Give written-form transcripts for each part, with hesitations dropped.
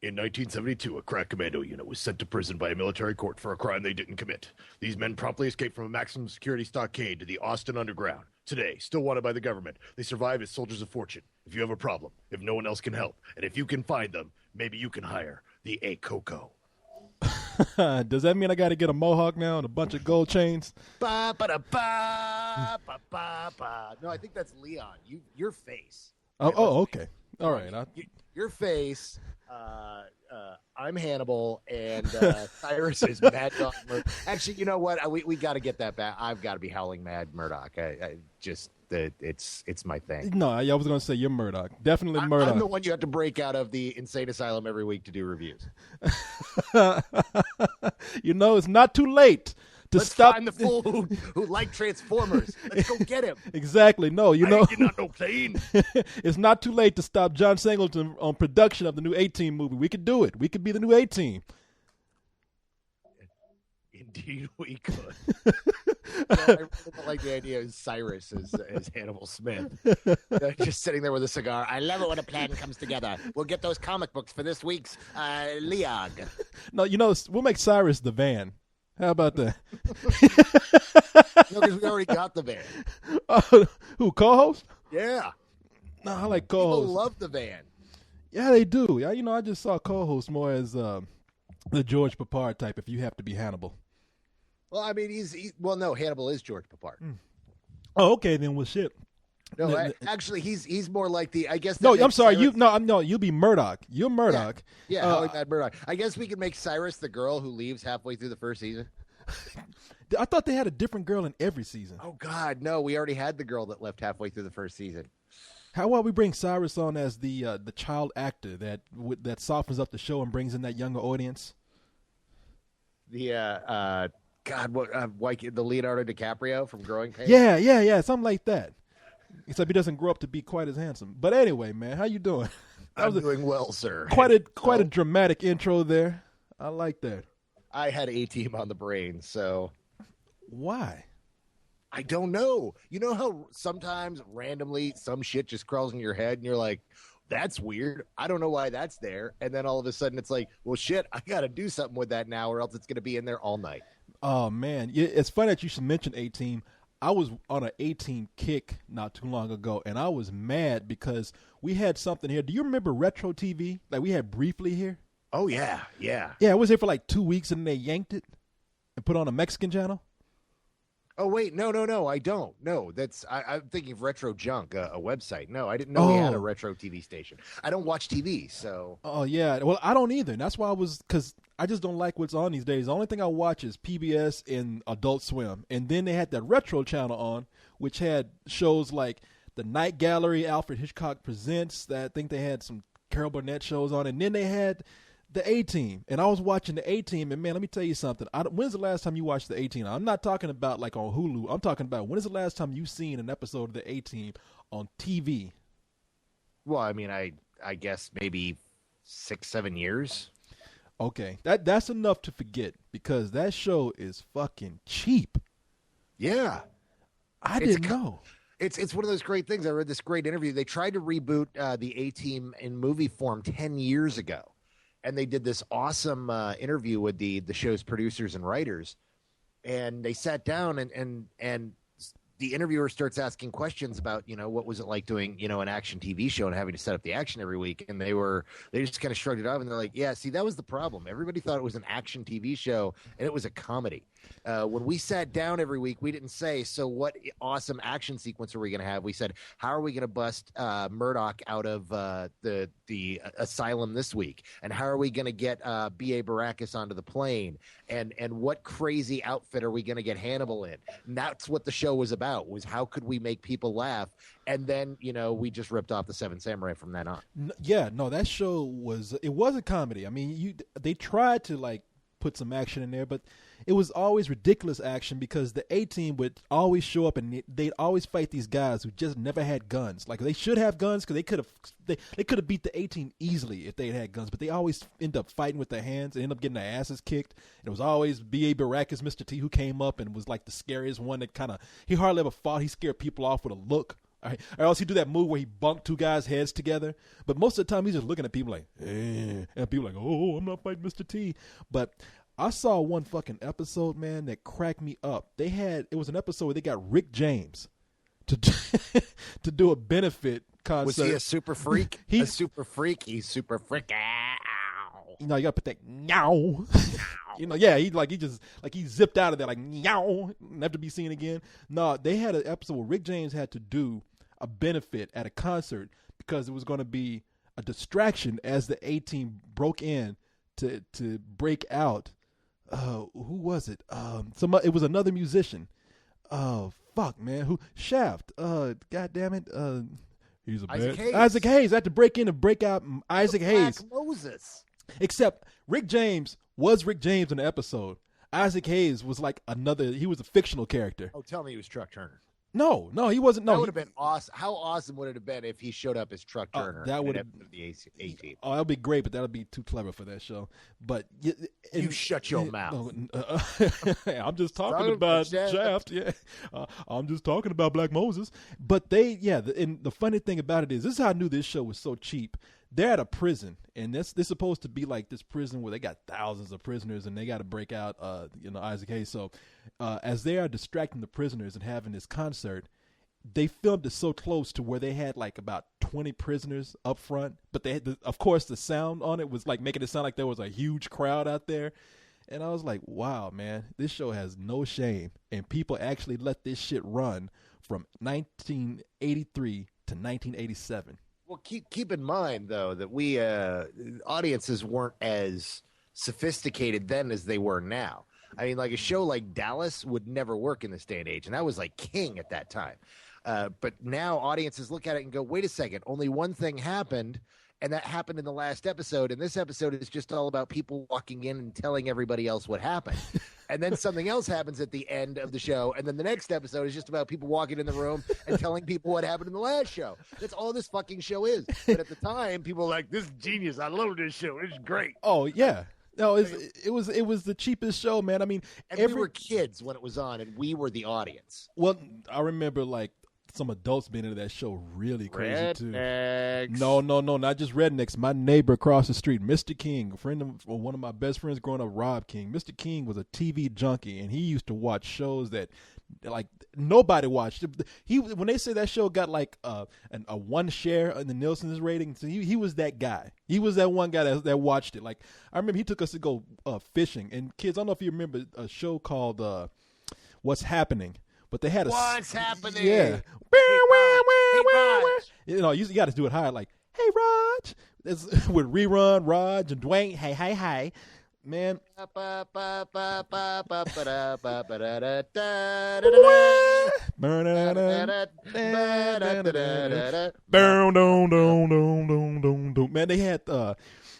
In 1972, a crack commando unit was sent to prison by a military court for a crime they didn't commit. These men promptly escaped from a maximum security stockade to the Austin Underground. Today, still wanted by the government, they survive as soldiers of fortune. If you have a problem, if no one else can help, and if you can find them, maybe you can hire the A Coco. Does that mean I got to get a mohawk now and a bunch of gold chains? Ba ba da ba ba ba ba. No, I think that's Leon. Your face. Okay. All right. Your face. I'm Hannibal, and Cyrus is Mad Dog Murdoch. Actually, you know what? We got to get that back. I've got to be Howling Mad Murdoch. It's my thing. No, I was going to say you're Murdoch. Definitely Murdoch. I'm the one you have to break out of the insane asylum every week to do reviews. It's not too late to Let's stop. find the fool who liked Transformers. Let's go get him. Exactly. No, I ain't getting on no plane. It's not too late to stop John Singleton on production of the new A-Team movie. We could do it. We could be the new A-Team. Indeed, we could. I really like the idea of Cyrus as Hannibal Smith. Just sitting there with a cigar. I love it when a plan comes together. We'll get those comic books for this week's Leog. No, we'll make Cyrus the van. How about that? No, because we already got the van. Who, co-host? Yeah. No, I like People co-host. love the van. Yeah, they do. I just saw co-host more as the George Papard type, if you have to be Hannibal. Well, I mean, no, Hannibal is George Papard. Oh, okay, then well, shit. No, actually, he's more like I guess. No, I'm sorry. Cyrus, You'll be Murdoch. You're Murdoch. Yeah, Howie Mad Murdoch. I guess we could make Cyrus the girl who leaves halfway through the first season. I thought they had a different girl in every season. Oh God, no! We already had the girl that left halfway through the first season. How about we bring Cyrus on as the child actor that softens up the show and brings in that younger audience? The the Leonardo DiCaprio from Growing Pains. Yeah, something like that. Except he doesn't grow up to be quite as handsome. But anyway, man, how you doing? I'm doing well, sir. Quite a dramatic intro there. I like that. I had A-Team on the brain, so why? I don't know. You know how sometimes randomly some shit just crawls in your head and you're like, that's weird. I don't know why that's there. And then all of a sudden it's like, well, shit, I got to do something with that now or else it's going to be in there all night. Oh, man. It's funny that you should mention A-Team. I was on an A-Team kick not too long ago, and I was mad because we had something here. Do you remember Retro TV? Like we had briefly here? Oh, yeah. Yeah, it was here for like 2 weeks, and they yanked it and put on a Mexican channel. Oh, wait. No, I don't. No, I'm thinking of Retro Junk, a website. No, I didn't know we had a Retro TV station. I don't watch TV, so. Oh, yeah. Well, I don't either. And that's why because I just don't like what's on these days. The only thing I watch is PBS and Adult Swim. And then they had that Retro channel on, which had shows like The Night Gallery, Alfred Hitchcock Presents. I think they had some Carol Burnett shows on. And then they had the A-Team, and I was watching the A-Team, and man, let me tell you something. When's the last time you watched the A-Team? I'm not talking about like on Hulu. I'm talking about when is the last time you seen an episode of the A-Team on TV? Well, I mean, I guess maybe 6-7 years. Okay, that's enough to forget because that show is fucking cheap. Yeah, I didn't know. It's one of those great things. I read this great interview. They tried to reboot the A-Team in movie form 10 years ago. And they did this awesome interview with the show's producers and writers, and they sat down and the interviewer starts asking questions about what was it like doing an action TV show and having to set up the action every week, and they just kind of shrugged it off and they're like, yeah, see, that was the problem. Everybody thought it was an action TV show and it was a comedy. When we sat down every week, we didn't say, so what awesome action sequence are we going to have? We said, how are we going to bust Murdoch out of the asylum this week? And how are we going to get B.A. Baracus onto the plane? And what crazy outfit are we going to get Hannibal in? And that's what the show was about, was how could we make people laugh? And then, we just ripped off the Seven Samurai from then on. That show was a comedy. I mean, they tried to like put some action in there, but it was always ridiculous action because the A-Team would always show up and they'd always fight these guys who just never had guns. Like they should have guns because they could have beat the A-Team easily if they had guns, but they always end up fighting with their hands and end up getting their asses kicked. And it was always B.A. Baracus, Mr. T, who came up and was like the scariest one that he hardly ever fought. He scared people off with a look Or else he do that move where he bunked two guys' heads together. But most of the time he's just looking at people like, and people like, oh, I'm not fighting Mr. T. But I saw one fucking episode, man, that cracked me up. It was an episode where they got Rick James to do a benefit concert. Was he a super freak? A super freak? He's super freak. You gotta put that meow. Yeah, he zipped out of there like meow, never to be seen again. No, they had an episode where Rick James had to do a benefit at a concert because it was going to be a distraction as the A-Team broke in to break out. Who was it? It was another musician. Oh fuck, man, who Shaft? God damn it. He's a Isaac Hayes. I had to break in and break out Isaac Hayes. Black Moses. Except Rick James was Rick James in the episode. Isaac Hayes was like he was a fictional character. Oh, tell me he was Truck Turner. No, he wasn't. No, that would have been awesome. How awesome would it have been if he showed up as Truck Turner? That would have the A-Team. Oh, that would be great, but that would be too clever for that show. But you shut your mouth. I'm just talking about Shaft. Yeah, I'm just talking about Black Moses. But and the funny thing about it is, this is how I knew this show was so cheap. They're at a prison, and they're supposed to be like this prison where they got thousands of prisoners, and they got to break out, Isaac Hayes. So, as they are distracting the prisoners and having this concert, they filmed it so close to where they had like about 20 prisoners up front, but they had, of course, the sound on it was like making it sound like there was a huge crowd out there. And I was like, wow, man, this show has no shame, and people actually let this shit run from 1983 to 1987. Well, keep in mind, though, that we audiences weren't as sophisticated then as they were now. I mean, like a show like Dallas would never work in this day and age, and that was like king at that time. But now audiences look at it and go, wait a second, only one thing happened, and that happened in the last episode, and this episode is just all about people walking in and telling everybody else what happened. And then something else happens at the end of the show, and then the next episode is just about people walking in the room and telling people what happened in the last show. That's all this fucking show is. But at the time, people were like, this is genius. I love this show. It's great. Oh, yeah. No, it was the cheapest show, man. I mean, we were kids when it was on, and we were the audience. Well, I remember, like, some adults being into that show really crazy rednecks. Too. No, not just rednecks. My neighbor across the street, Mr. King, one of my best friends growing up, Rob King. Mr. King was a TV junkie, and he used to watch shows that like nobody watched. When they say that show got like a 1 share in the Nielsen's rating, so he was that guy. He was that one guy that watched it. Like I remember he took us to go fishing. And kids, I don't know if you remember a show called What's Happening. But they had What's happening? Yeah. Hey, Raj. You got to do it higher, like, hey, Raj. It's with Rerun, Raj, and Dwayne. Hey. Man. Man,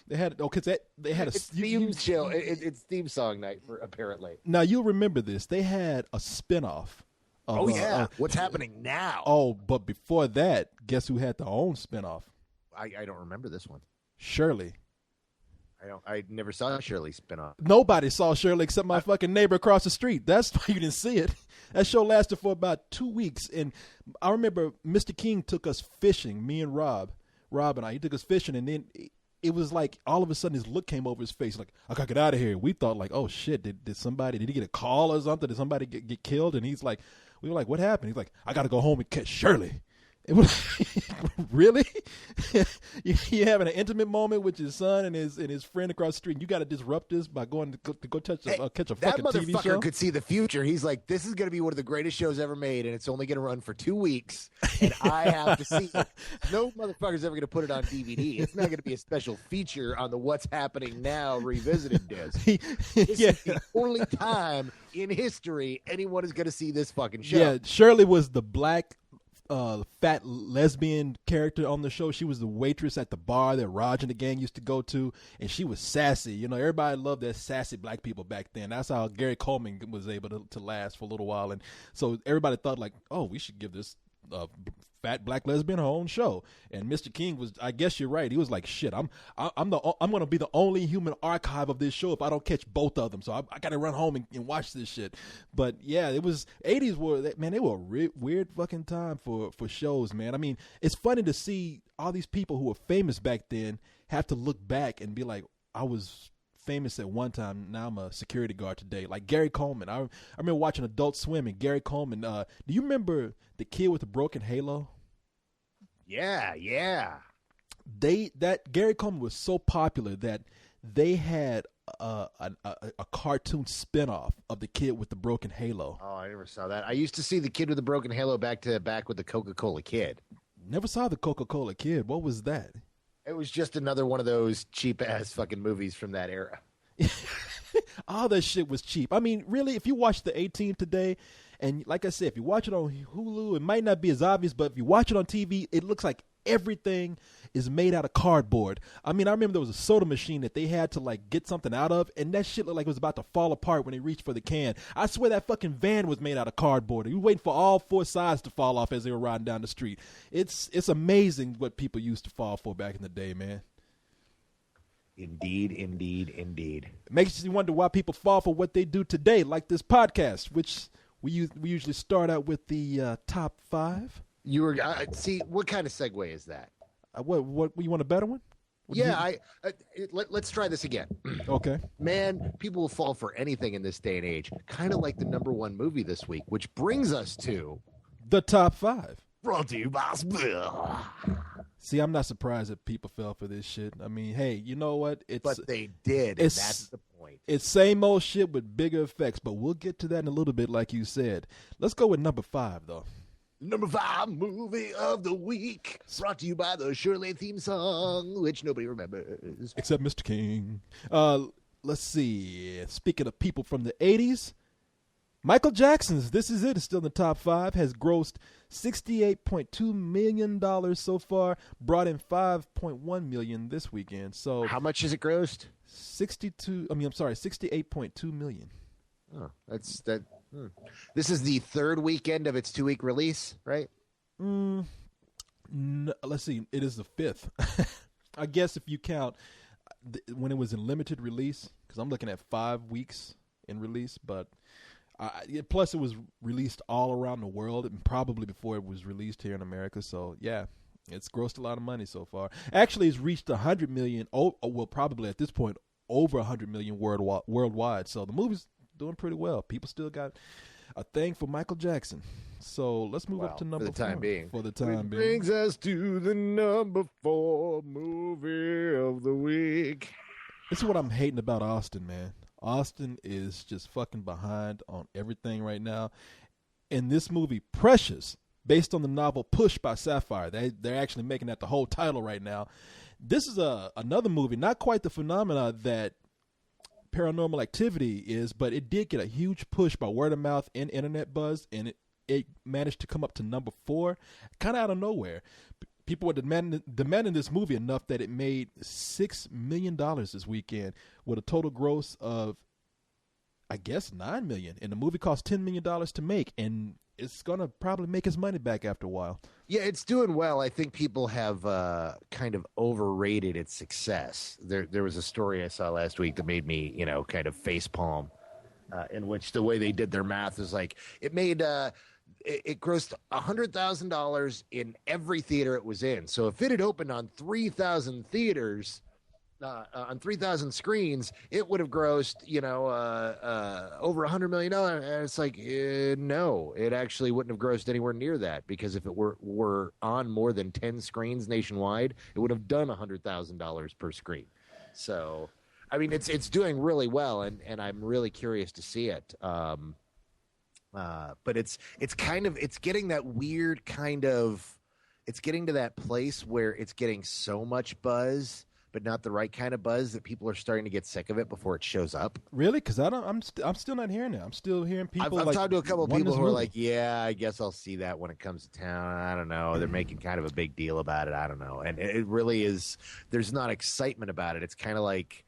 they had it's theme show. It's theme song night apparently. Now you'll remember this. They had a spinoff. What's happening now? Oh, but before that, guess who had their own spinoff? I don't remember this one. Shirley. I never saw Shirley spinoff. Nobody saw Shirley except my fucking neighbor across the street. That's why you didn't see it. That show lasted for about 2 weeks, and I remember Mr. King took us fishing. Me and Rob and I. He took us fishing, and then it was like all of a sudden his look came over his face, like I gotta get out of here. We thought like, oh shit, did he get a call or something? Did somebody get killed? And he's like. We were like, what happened? He's like, I got to go home and catch Shirley. It was really? You having an intimate moment with your son and his friend across the street, and you got to disrupt this by going to go catch a fucking TV show? That motherfucker could see the future. He's like, this is going to be one of the greatest shows ever made, and it's only going to run for 2 weeks, and I have to see it. No motherfucker's ever going to put it on DVD. It's not going to be a special feature on the What's Happening Now revisited disc. This is the only time in history anyone is going to see this fucking show. Yeah, Shirley was the black fat lesbian character on the show. She was the waitress at the bar that Raj and the gang used to go to, and she was sassy. You know, everybody loved that sassy black people back then. That's how Gary Coleman was able to last for a little while, and so everybody thought like, oh, we should give this fat black lesbian, her own show. And Mr. King was, I guess you're right. He was like, shit, I'm going to be the only human archive of this show if I don't catch both of them. So I got to run home and watch this shit. But yeah, it was 80s were, man, they were a weird fucking time for shows, man. I mean, it's funny to see all these people who were famous back then have to look back and be like, I was famous at one time, now I'm a security guard today. Like Gary Coleman. I remember watching Adult Swim and Gary Coleman. Do you remember the kid with the broken halo? Yeah. That Gary Coleman was so popular that they had a cartoon spinoff of the kid with the broken halo. Oh, I never saw that. I used to see the kid with the broken halo back with the Coca-Cola Kid. Never saw the Coca-Cola Kid. What was that? It was just another one of those cheap-ass fucking movies from that era. All that shit was cheap. I mean, really, if you watch the A-Team today, and like I said, if you watch it on Hulu, it might not be as obvious, but if you watch it on TV, it looks like everything is made out of cardboard. I mean, I remember there was a soda machine that they had to like get something out of, and that shit looked like it was about to fall apart when they reached for the can. I swear that fucking van was made out of cardboard. You were waiting for all four sides to fall off as they were riding down the street. It's amazing what people used to fall for back in the day, man. Indeed. It makes you wonder why people fall for what they do today, like this podcast, which we usually start out with the top 5. You were see, what kind of segue is that? What you want a better one? Let's try this again. Okay. Man, people will fall for anything in this day and age. Kind of like the number 1 movie this week, which brings us to the top 5. Brought to you by Bill. See, I'm not surprised that people fell for this shit. I mean, hey, you know what? But they did, and that's the point. It's same old shit with bigger effects, but we'll get to that in a little bit, like you said. Let's go with number 5, though. Number 5 movie of the week, brought to you by the Shirley theme song, which nobody remembers. Except Mr. King. Let's see. Speaking of people from the 80s, Michael Jackson's This Is It is still in the top 5, has grossed $68.2 million so far, brought in $5.1 million this weekend. So how much has it grossed? $68.2 million. Oh, that's that. This is the 3rd weekend of its 2-week release, right? No, let's see. It is the 5th. I guess if you count when it was in limited release, because I'm looking at 5 weeks in release, but plus it was released all around the world, and probably before it was released here in America. So yeah, it's grossed a lot of money so far. Actually, it's reached 100 million. Well, probably at this point over 100 million worldwide. So the movie's doing pretty well. People still got a thing for Michael Jackson. So let's move up to number 4. For the time being. Brings us to the number 4 movie of the week. This is what I'm hating about Austin, man. Austin is just fucking behind on everything right now. And this movie, Precious, based on the novel Push by Sapphire, they're actually making that the whole title right now. This is another movie, not quite the phenomena that Paranormal Activity is, but it did get a huge push by word of mouth and internet buzz, and it managed to come up to number 4, kind of out of nowhere. People were demanding this movie enough that it made $6 million this weekend with a total gross of, I guess, $9 million. And the movie cost $10 million to make, and it's going to probably make its money back after a while. Yeah, it's doing well. I think people have kind of overrated its success. There was a story I saw last week that made me, kind of facepalm, in which the way they did their math is like it made it grossed $100,000 in every theater it was in. So if it had opened on 3,000 theaters, on 3,000 screens, it would have grossed, over $100 million. And it's like, no, it actually wouldn't have grossed anywhere near that, because if it were on more than 10 screens nationwide, it would have done $100,000 per screen. So, I mean, it's doing really well, and I'm really curious to see it. But it's getting that weird kind of, it's getting to that place where it's getting so much buzz, but not the right kind of buzz, that people are starting to get sick of it before it shows up. Really? Because I'm still not hearing it. I'm still hearing people. I've talked to a couple of people who are like, "Yeah, I guess I'll see that when it comes to town." I don't know. They're making kind of a big deal about it. I don't know. And it really is. There's not excitement about it. It's kind of like.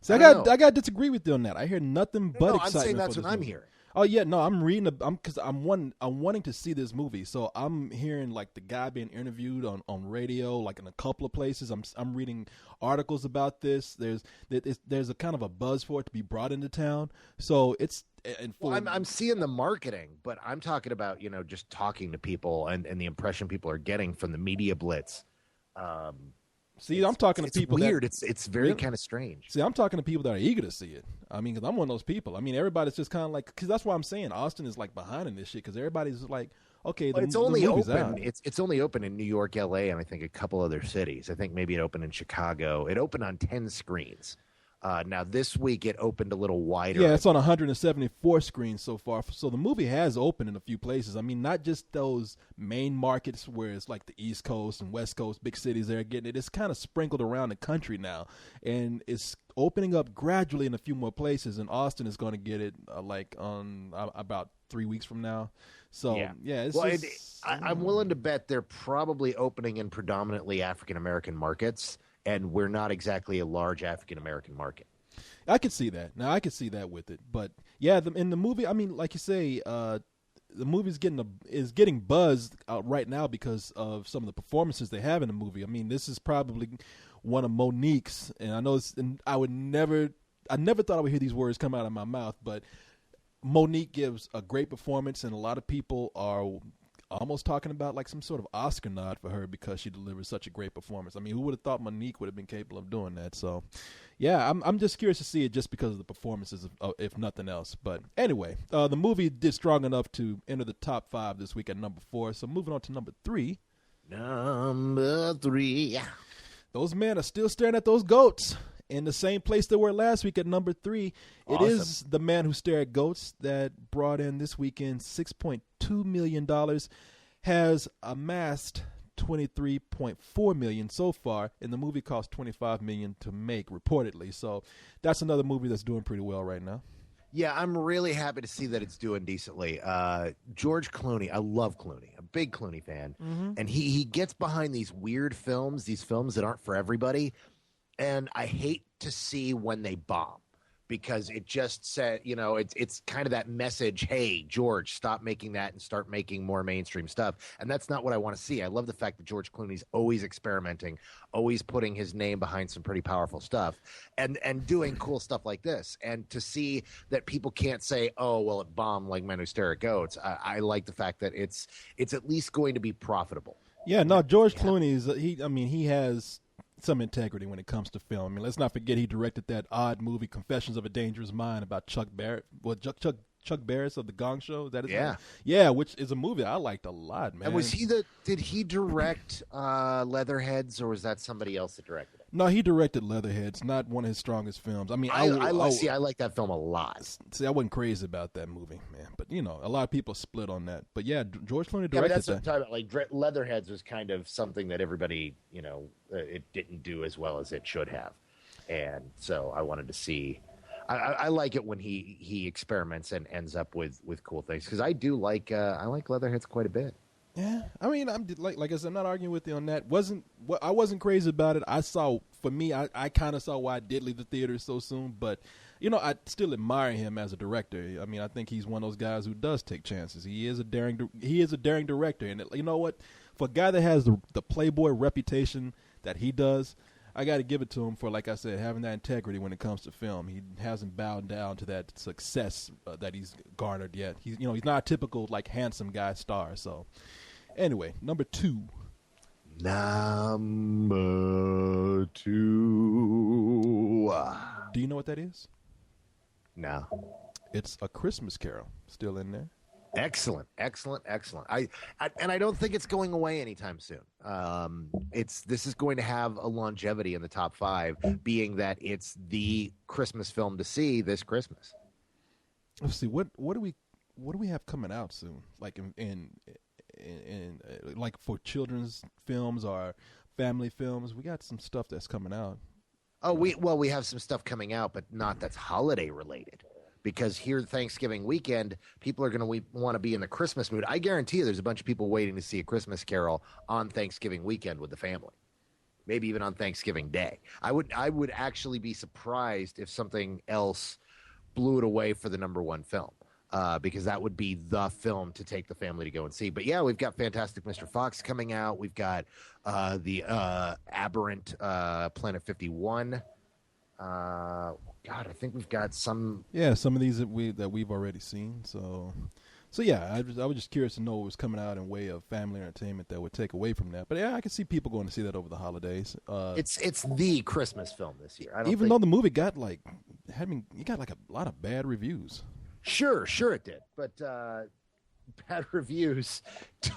So I got to disagree with you on that. I hear nothing but excitement. I'm saying that's what I'm hearing. Oh yeah, no, I'm reading. I'm because I'm wanting to see this movie. So I'm hearing like the guy being interviewed on radio, like in a couple of places. I'm reading articles about this. There's a kind of a buzz for it to be brought into town. So it's and Well, for I'm seeing the marketing, but I'm talking about, just talking to people and the impression people are getting from the media blitz. Um, see, I'm talking to it's people weird. that It's very really? kind of strange. See, I'm talking to people that are eager to see it. I mean, because I'm one of those people. I mean, everybody's just kind of like, because that's why I'm saying Austin is like behind in this shit. Because everybody's like, okay, But it's the only movie's open. out. It's only open in New York, L.A., and I think a couple other cities. I think maybe it opened in Chicago. It opened on 10 screens. Now this week it opened a little wider. Yeah, it's on 174 screens so far. So the movie has opened in a few places. I mean, not just those main markets where it's like the East Coast and West Coast, big cities they're getting it. It's kind of sprinkled around the country now, and it's opening up gradually in a few more places. And Austin is going to get it like on about 3 weeks from now. So yeah, it's well, just, I'm willing to bet they're probably opening in predominantly African American markets, and we're not exactly a large African American market. I could see that. Now I could see that with it, but yeah, in the movie, I mean, like you say, the movie's getting buzzed out right now because of some of the performances they have in the movie. I mean, this is probably one of Monique's, and I know I never thought I would hear these words come out of my mouth, but Monique gives a great performance, and a lot of people are almost talking about like some sort of Oscar nod for her because she delivers such a great performance. I mean, who would have thought Monique would have been capable of doing that? So, yeah, I'm just curious to see it just because of the performances, if nothing else. But anyway, the movie did strong enough to enter the top 5 this week at number 4. So moving on to number 3. Number 3. Those men are still staring at those goats in the same place they were last week at number 3. Awesome. It is The Man Who Stared at Goats that brought in this weekend $6.2 million, has amassed $23.4 million so far, and the movie cost $25 million to make, reportedly. So that's another movie that's doing pretty well right now. Yeah, I'm really happy to see that it's doing decently. George Clooney, I love Clooney, a big Clooney fan, and he gets behind these weird films, these films that aren't for everybody. And I hate to see when they bomb, because it just said, it's kind of that message, hey, George, stop making that and start making more mainstream stuff. And that's not what I want to see. I love the fact that George Clooney's always experimenting, always putting his name behind some pretty powerful stuff and doing cool stuff like this. And to see that people can't say, oh, well, it bombed like Men Who Stare at Goats. I like the fact that it's at least going to be profitable. Yeah, no, George Clooney he has some integrity when it comes to film. I mean, let's not forget he directed that odd movie Confessions of a Dangerous Mind about Chuck Barrett. Well, Chuck Barris of the Gong Show. Is that his name? Yeah, which is a movie I liked a lot, man. And did he direct Leatherheads, or was that somebody else that directed it? No, he directed Leatherheads, not one of his strongest films. I mean, I like that film a lot. See, I wasn't crazy about that movie, man. But a lot of people split on that. But yeah, George Clooney directed but that's that. what I'm talking about. Like Leatherheads was kind of something that everybody, it didn't do as well as it should have, and so I wanted to see. I like it when he experiments and ends up with cool things, because I do like I like Leatherheads quite a bit. Yeah, I mean, I'm like I said, I'm not arguing with you on that. I wasn't crazy about it. I kind of saw why I did leave the theater so soon, but I still admire him as a director. I mean, I think he's one of those guys who does take chances. He is a daring director, and you know what? For a guy that has the Playboy reputation that he does, I got to give it to him for, like I said, having that integrity when it comes to film. He hasn't bowed down to that success that he's garnered yet. He's not a typical like handsome guy star. So, anyway, number 2. Number 2. Do you know what that is? No. It's A Christmas Carol. Still in there. Excellent. I don't think it's going away anytime soon. This is going to have a longevity in the top 5, being that it's the Christmas film to see this Christmas. Let's see, what do we have coming out soon? Like in like for children's films or family films, we got some stuff that's coming out. Oh, we have some stuff coming out, but not that's holiday related. Because here, Thanksgiving weekend, people are going to want to be in the Christmas mood. I guarantee you there's a bunch of people waiting to see A Christmas Carol on Thanksgiving weekend with the family. Maybe even on Thanksgiving Day. I would actually be surprised if something else blew it away for the number 1 film. because that would be the film to take the family to go and see. But yeah, we've got Fantastic Mr. Fox coming out. We've got the Aberrant Planet 51. God, I think we've got some. Yeah, some of these that we've already seen. So yeah, I was just curious to know what was coming out in way of family entertainment that would take away from that. But yeah, I can see people going to see that over the holidays. It's the Christmas film this year. Even though the movie got like a lot of bad reviews. Sure it did. But bad reviews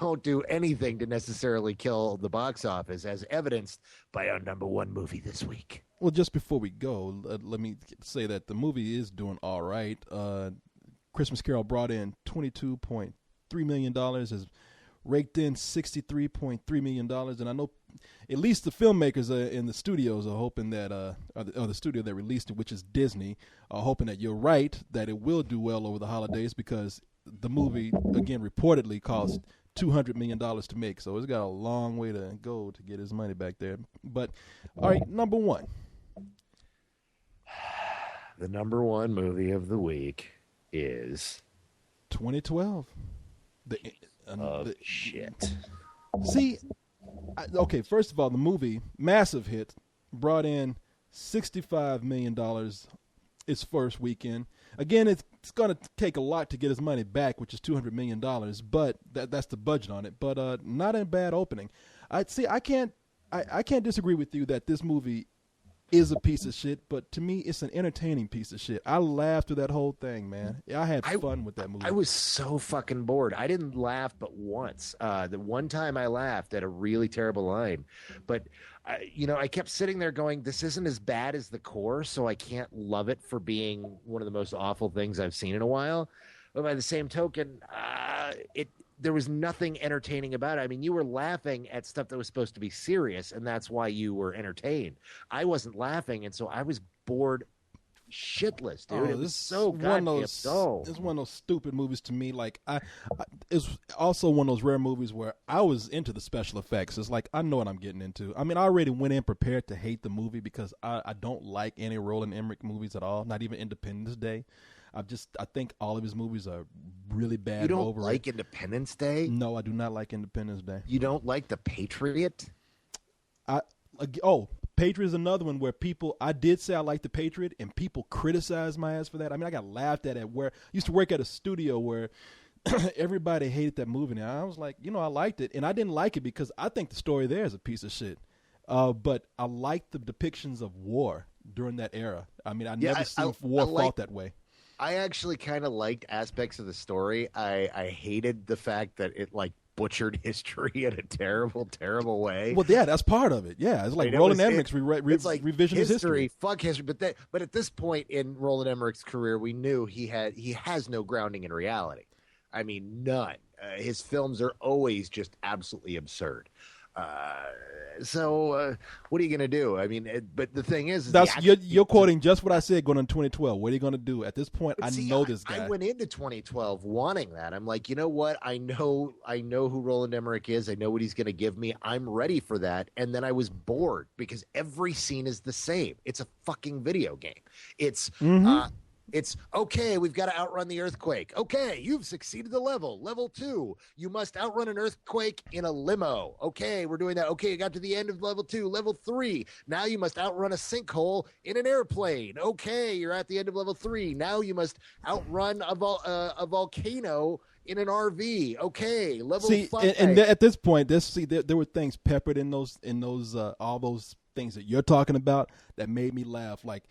don't do anything to necessarily kill the box office, as evidenced by our number one movie this week. Well, just before we go, let me say that the movie is doing all right. Christmas Carol brought in $22.3 million, has raked in $63.3 million, and I know at least the filmmakers in the studios are hoping that, or the studio that released it, which is Disney, are hoping that you're right, that it will do well over the holidays, because the movie, again, reportedly cost $200 million to make, so it's got a long way to go to get his money back there. But, all right, number one. The number one movie of the week is 2012. Shit. See, okay, first of all, the movie, massive hit, brought in $65 million its first weekend. Again, it's going to take a lot to get his money back, which is $200 million, but that's the budget on it. But not a bad opening. I can't disagree with you that this movie is a piece of shit, but to me, it's an entertaining piece of shit. I laughed through that whole thing, man. I had fun with that movie. I was so fucking bored. I didn't laugh but once. The one time I laughed at a really terrible line, but I kept sitting there going, this isn't as bad as The Core, so I can't love it for being one of the most awful things I've seen in a while. But by the same token, there was nothing entertaining about it. I mean, you were laughing at stuff that was supposed to be serious, and that's why you were entertained. I wasn't laughing, and so I was bored shitless, dude. It was so goddamn dull. It's one of those stupid movies to me. Like, it's also one of those rare movies where I was into the special effects. It's like, I know what I'm getting into. I mean, I already went in prepared to hate the movie because I don't like any Roland Emmerich movies at all, not even Independence Day. I think all of his movies are really bad. You don't like Independence Day? No, I do not like Independence Day. You don't like The Patriot? Patriot is another one where I did say I like The Patriot, and people criticized my ass for that. I mean, I got laughed at where I used to work at a studio where everybody hated that movie. Now I was like, I liked it, and I didn't like it because I think the story there is a piece of shit. But I liked the depictions of war during that era. I mean, I never seen war fought that way. I actually kind of liked aspects of the story. I hated the fact that it butchered history in a terrible, terrible way. Well, yeah, that's part of it. Yeah, it's like Roland Emmerich's revisionist history. Fuck history. But at this point in Roland Emmerich's career, we knew he has no grounding in reality. I mean, none. His films are always just absolutely absurd. So what are you going to do? I mean, but the thing is you're quoting just what I said going on 2012. What are you going to do? At this point, I know this guy. I went into 2012 wanting that. I'm like, you know what? I know who Roland Emmerich is. I know what he's going to give me. I'm ready for that. And then I was bored because every scene is the same. It's a fucking video game. It's It's okay, we've got to outrun the earthquake. Okay, you've succeeded the level. Level 2, you must outrun an earthquake in a limo. Okay, we're doing that. Okay, you got to the end of level 2. Level 3, now you must outrun a sinkhole in an airplane. Okay, you're at the end of level 3. Now you must outrun a volcano in an RV. Okay, level 5. And at this point, there were things peppered in those all those things that you're talking about that made me laugh, like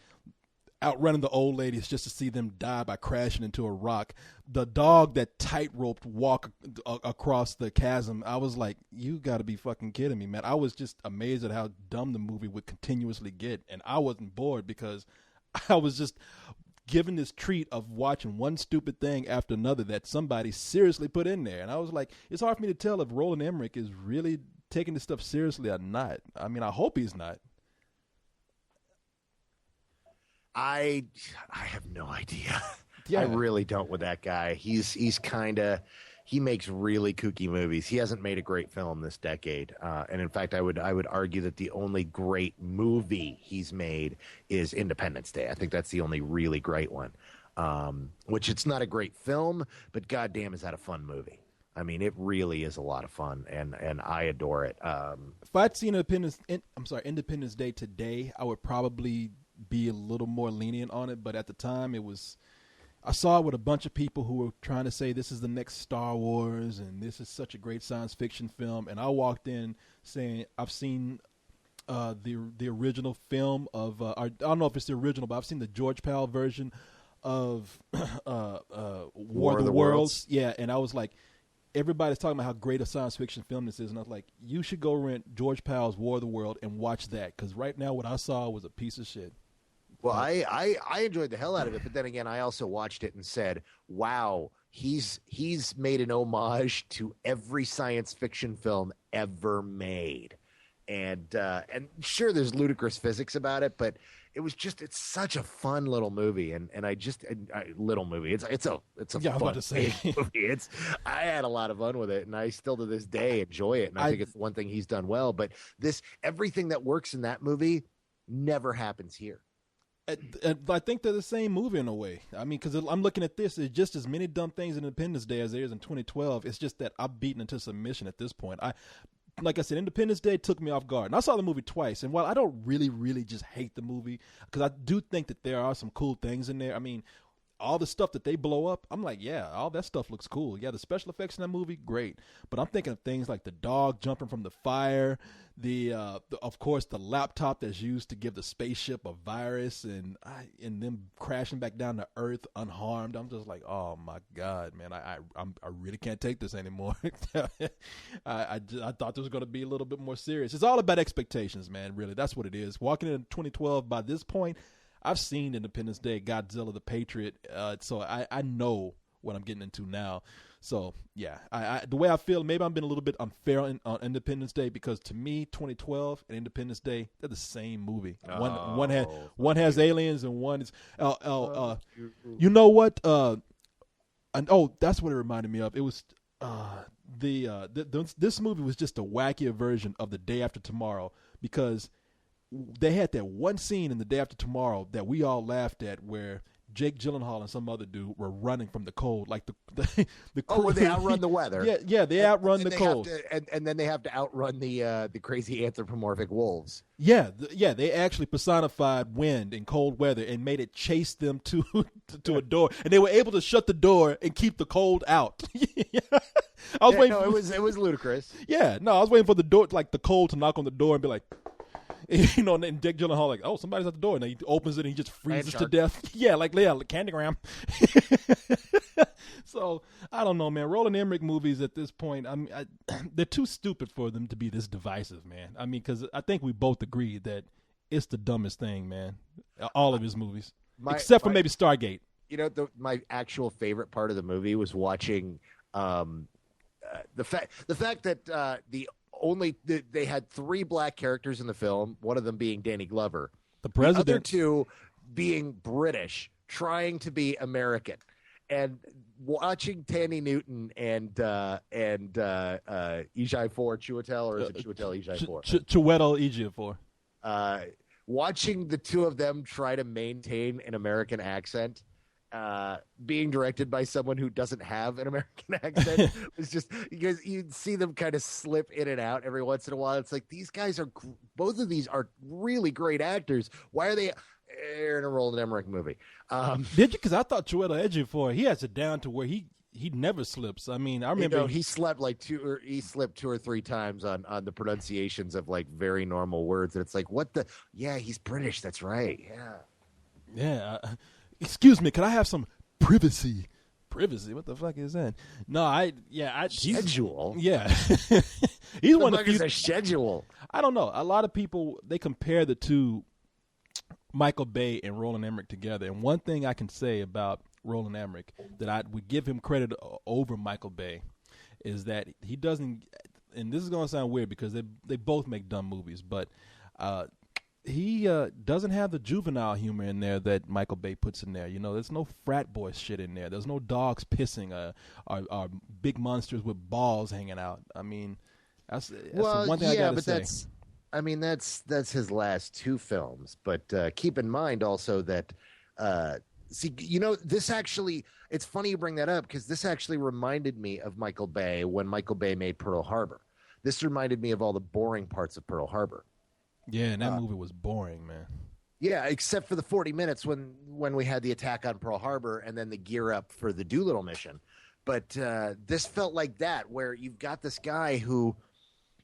outrunning the old ladies just to see them die by crashing into a rock. The dog that tightrope walk across the chasm. I was like, you got to be fucking kidding me, man. I was just amazed at how dumb the movie would continuously get, and I wasn't bored because I was just given this treat of watching one stupid thing after another that somebody seriously put in there. And I was like, it's hard for me to tell if Roland Emmerich is really taking this stuff seriously or not. I mean, I hope he's not. I have no idea. Yeah. I really don't with that guy. He makes really kooky movies. He hasn't made a great film this decade. And in fact, I would argue that the only great movie he's made is Independence Day. I think that's the only really great one. which it's not a great film, but goddamn, is that a fun movie? I mean, it really is a lot of fun, and I adore it. If I'd seen Independence Day today, I would probably be a little more lenient on it. But at the time, I saw it with a bunch of people who were trying to say this is the next Star Wars and this is such a great science fiction film, and I walked in saying I've seen the original film of I don't know if it's the original, but I've seen the George Pal version of War of the Worlds. Yeah, and I was like, everybody's talking about how great a science fiction film this is, and I was like, you should go rent George Pal's War of the World and watch that, because right now what I saw was a piece of shit. Well, I enjoyed the hell out of it, but then again, I also watched it and said, wow, he's made an homage to every science fiction film ever made. And sure, there's ludicrous physics about it, but it's such a fun little movie, and little movie. It's a yeah, fun movie. I had a lot of fun with it, and I still to this day enjoy it. And I think it's one thing he's done well. But everything that works in that movie never happens here. I think they're the same movie in a way. I mean, because I'm looking at this, there's just as many dumb things in Independence Day as there is in 2012. It's just that I'm beaten into submission at this point. Like I said, Independence Day took me off guard. And I saw the movie twice. And while I don't really, really just hate the movie, because I do think that there are some cool things in there. I mean, all the stuff that they blow up, I'm like, yeah, all that stuff looks cool. Yeah, the special effects in that movie, great. But I'm thinking of things like the dog jumping from the fire, of course, the laptop that's used to give the spaceship a virus, and them crashing back down to Earth unharmed. I'm just like, oh my God, man, I really can't take this anymore. I thought this was going to be a little bit more serious. It's all about expectations, man. Really, that's what it is. Walking into 2012, by this point, I've seen Independence Day, Godzilla, the Patriot, so I know what I'm getting into now. So, yeah, the way I feel, maybe I'm being a little bit unfair on Independence Day, because to me, 2012 and Independence Day, they're the same movie. One has aliens and one is you know what? That's what it reminded me of. It was this movie was just a wackier version of The Day After Tomorrow, because they had that one scene in The Day After Tomorrow that we all laughed at, where Jake Gyllenhaal and some other dude were running from the cold, like the where they outrun the weather. Yeah, they outrun the cold, and then they have to outrun the crazy anthropomorphic wolves. Yeah, they actually personified wind and cold weather and made it chase them to a door, and they were able to shut the door and keep the cold out. I was waiting. No, it was ludicrous. Yeah, no, I was waiting for the door, like the cold, to knock on the door and be like, you know, and Jake Gyllenhaal like, oh, somebody's at the door, and then he opens it and he just freezes to death. Yeah, like Candygram. So I don't know, man. Roland Emmerich movies at this point, they're too stupid for them to be this divisive, man. I mean, because I think we both agree that it's the dumbest thing, man. All of his movies, except for maybe Stargate. You know, my actual favorite part of the movie was watching the fact that they had 3 black characters in the film, one of them being Danny Glover, the president, the other 2 being British, trying to be American, and watching Tandy Newton and Ejiofor Chiwetel, or is it Chiwetel Ejiofor? Chiwetel Ejiofor. Watching the 2 of them try to maintain an American accent, being directed by someone who doesn't have an American accent, was just, because you'd see them kind of slip in and out every once in a while. It's like, these guys are, both of these are really great actors. Why are they in a Roland Emmerich movie? Did you? Because I thought Chiwetel Ejiofor, he has it down to where he never slips. I mean, I remember he slept like 2 or 3 times on the pronunciations of like very normal words, and it's like, what the? Yeah, he's British. That's right. Yeah. Excuse me, could I have some privacy? Privacy? What the fuck is that? No, schedule. Yeah, he's one of the few. A schedule. I don't know. A lot of people, they compare the two, Michael Bay and Roland Emmerich, together. And one thing I can say about Roland Emmerich that I would give him credit over Michael Bay is that he doesn't. And this is going to sound weird because they both make dumb movies, but he doesn't have the juvenile humor in there that Michael Bay puts in there. You know, there's no frat boy shit in there. There's no dogs pissing or big monsters with balls hanging out. I mean, that's one thing I got to say. That's his last 2 films. But keep in mind also that See, this actually, it's funny you bring that up because this actually reminded me of Michael Bay when Michael Bay made Pearl Harbor. This reminded me of all the boring parts of Pearl Harbor. Yeah, and that movie was boring, man. Yeah, except for the 40 minutes when we had the attack on Pearl Harbor and then the gear up for the Doolittle mission. But this felt like that, where you've got this guy who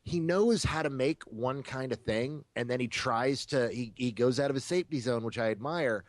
he knows how to make one kind of thing, and then he tries to he goes out of his safety zone, which I admire,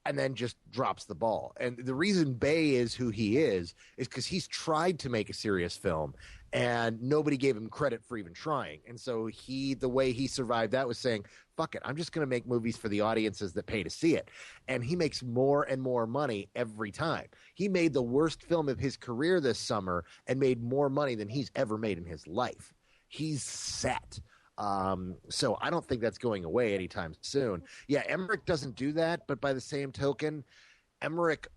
and then just drops the ball. And the reason Bay is who he is because he's tried to make a serious film and nobody gave him credit for even trying. And so the way he survived that was saying, fuck it, I'm just going to make movies for the audiences that pay to see it. And he makes more and more money every time. He made the worst film of his career this summer and made more money than he's ever made in his life. He's set. So I don't think that's going away anytime soon. Yeah, Emmerich doesn't do that, but by the same token, Emmerich,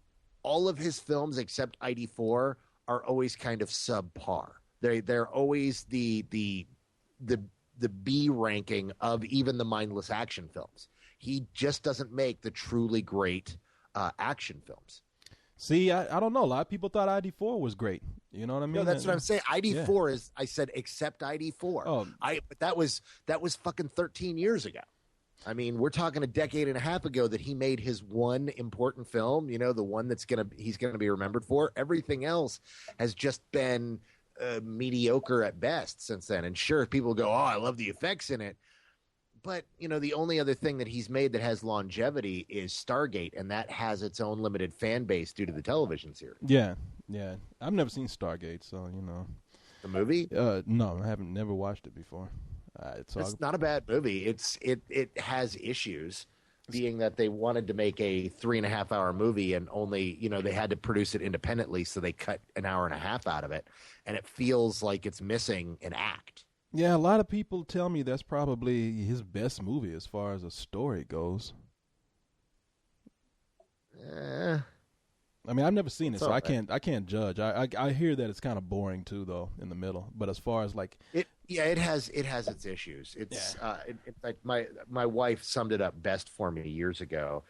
all of his films except ID4 are always kind of subpar. They're always the B ranking of even the mindless action films. He just doesn't make the truly great action films. See, I don't know. A lot of people thought ID4 was great. You know what I mean? No, that's what I'm saying. ID4 is, I said, except ID4. Oh. But that was fucking 13 years ago. I mean, we're talking a decade and a half ago that he made his one important film, the one that's he's going to be remembered for. Everything else has just been mediocre at best since then. And sure, people go, oh, I love the effects in it. But, the only other thing that he's made that has longevity is Stargate, and that has its own limited fan base due to the television series. Yeah. I've never seen Stargate, so, The movie? No, I haven't never watched it before. It's not a bad movie. It has issues, being that they wanted to make a 3.5 hour movie and only, they had to produce it independently, so they cut an hour and a half out of it, and it feels like it's missing an act. Yeah, a lot of people tell me that's probably his best movie as far as a story goes. I mean, I've never seen it, so I can't judge. I hear that it's kind of boring too, though, in the middle. But as far as like it has its issues. It's in fact, my wife summed it up best for me years ago.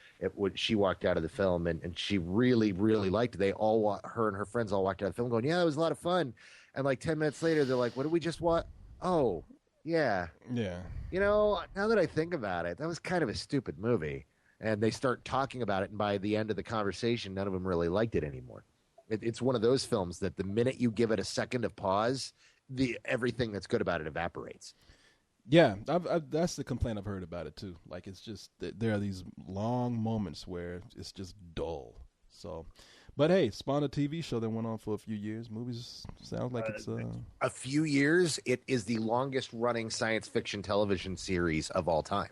She walked out of the film and she really, really liked it. Her and her friends all walked out of the film going, yeah, it was a lot of fun. And like 10 minutes later, they're like, what did we just watch? Oh, yeah. Yeah. Now that I think about it, that was kind of a stupid movie. And they start talking about it, and by the end of the conversation, none of them really liked it anymore. It's one of those films that the minute you give it a second of pause, everything that's good about it evaporates. Yeah, that's the complaint I've heard about it, too. Like, it's just, there are these long moments where it's just dull. So... But hey, spawned a TV show that went on for a few years. Movies sounds like it's a few years. It is the longest running science fiction television series of all time.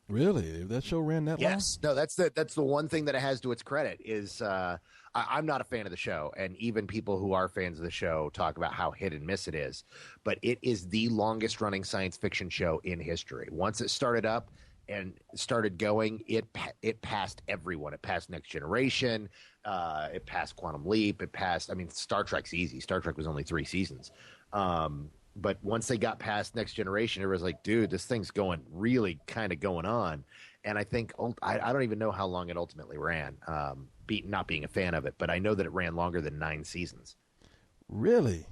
Really? That show ran that long? Yes. No, that's the one thing that it has to its credit is I'm not a fan of the show, and even people who are fans of the show talk about how hit and miss it is. But it is the longest running science fiction show in history. Once it started up and started going, it passed everyone. It passed Next Generation. It passed Quantum Leap. Star Trek's easy. Star Trek was only 3 seasons. But once they got past Next Generation, it was like, dude, this thing's really kind of going on. And I think, I don't even know how long it ultimately ran, not being a fan of it, but I know that it ran longer than 9 seasons. Really?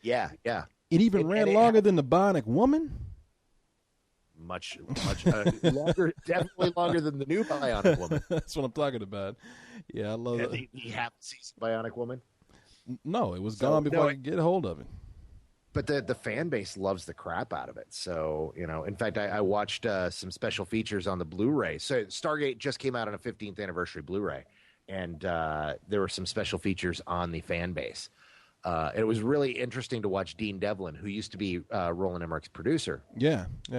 Yeah. It even ran longer than The Bionic Woman? Much longer, definitely longer than the new Bionic Woman. That's what I'm talking about. Yeah, I love it. You haven't seen Bionic Woman? No, it was gone before I could get a hold of it. But the fan base loves the crap out of it. So, in fact, I watched some special features on the Blu-ray. So Stargate just came out on a 15th anniversary Blu-ray, and there were some special features on the fan base. And it was really interesting to watch Dean Devlin, who used to be Roland Emmerich's producer,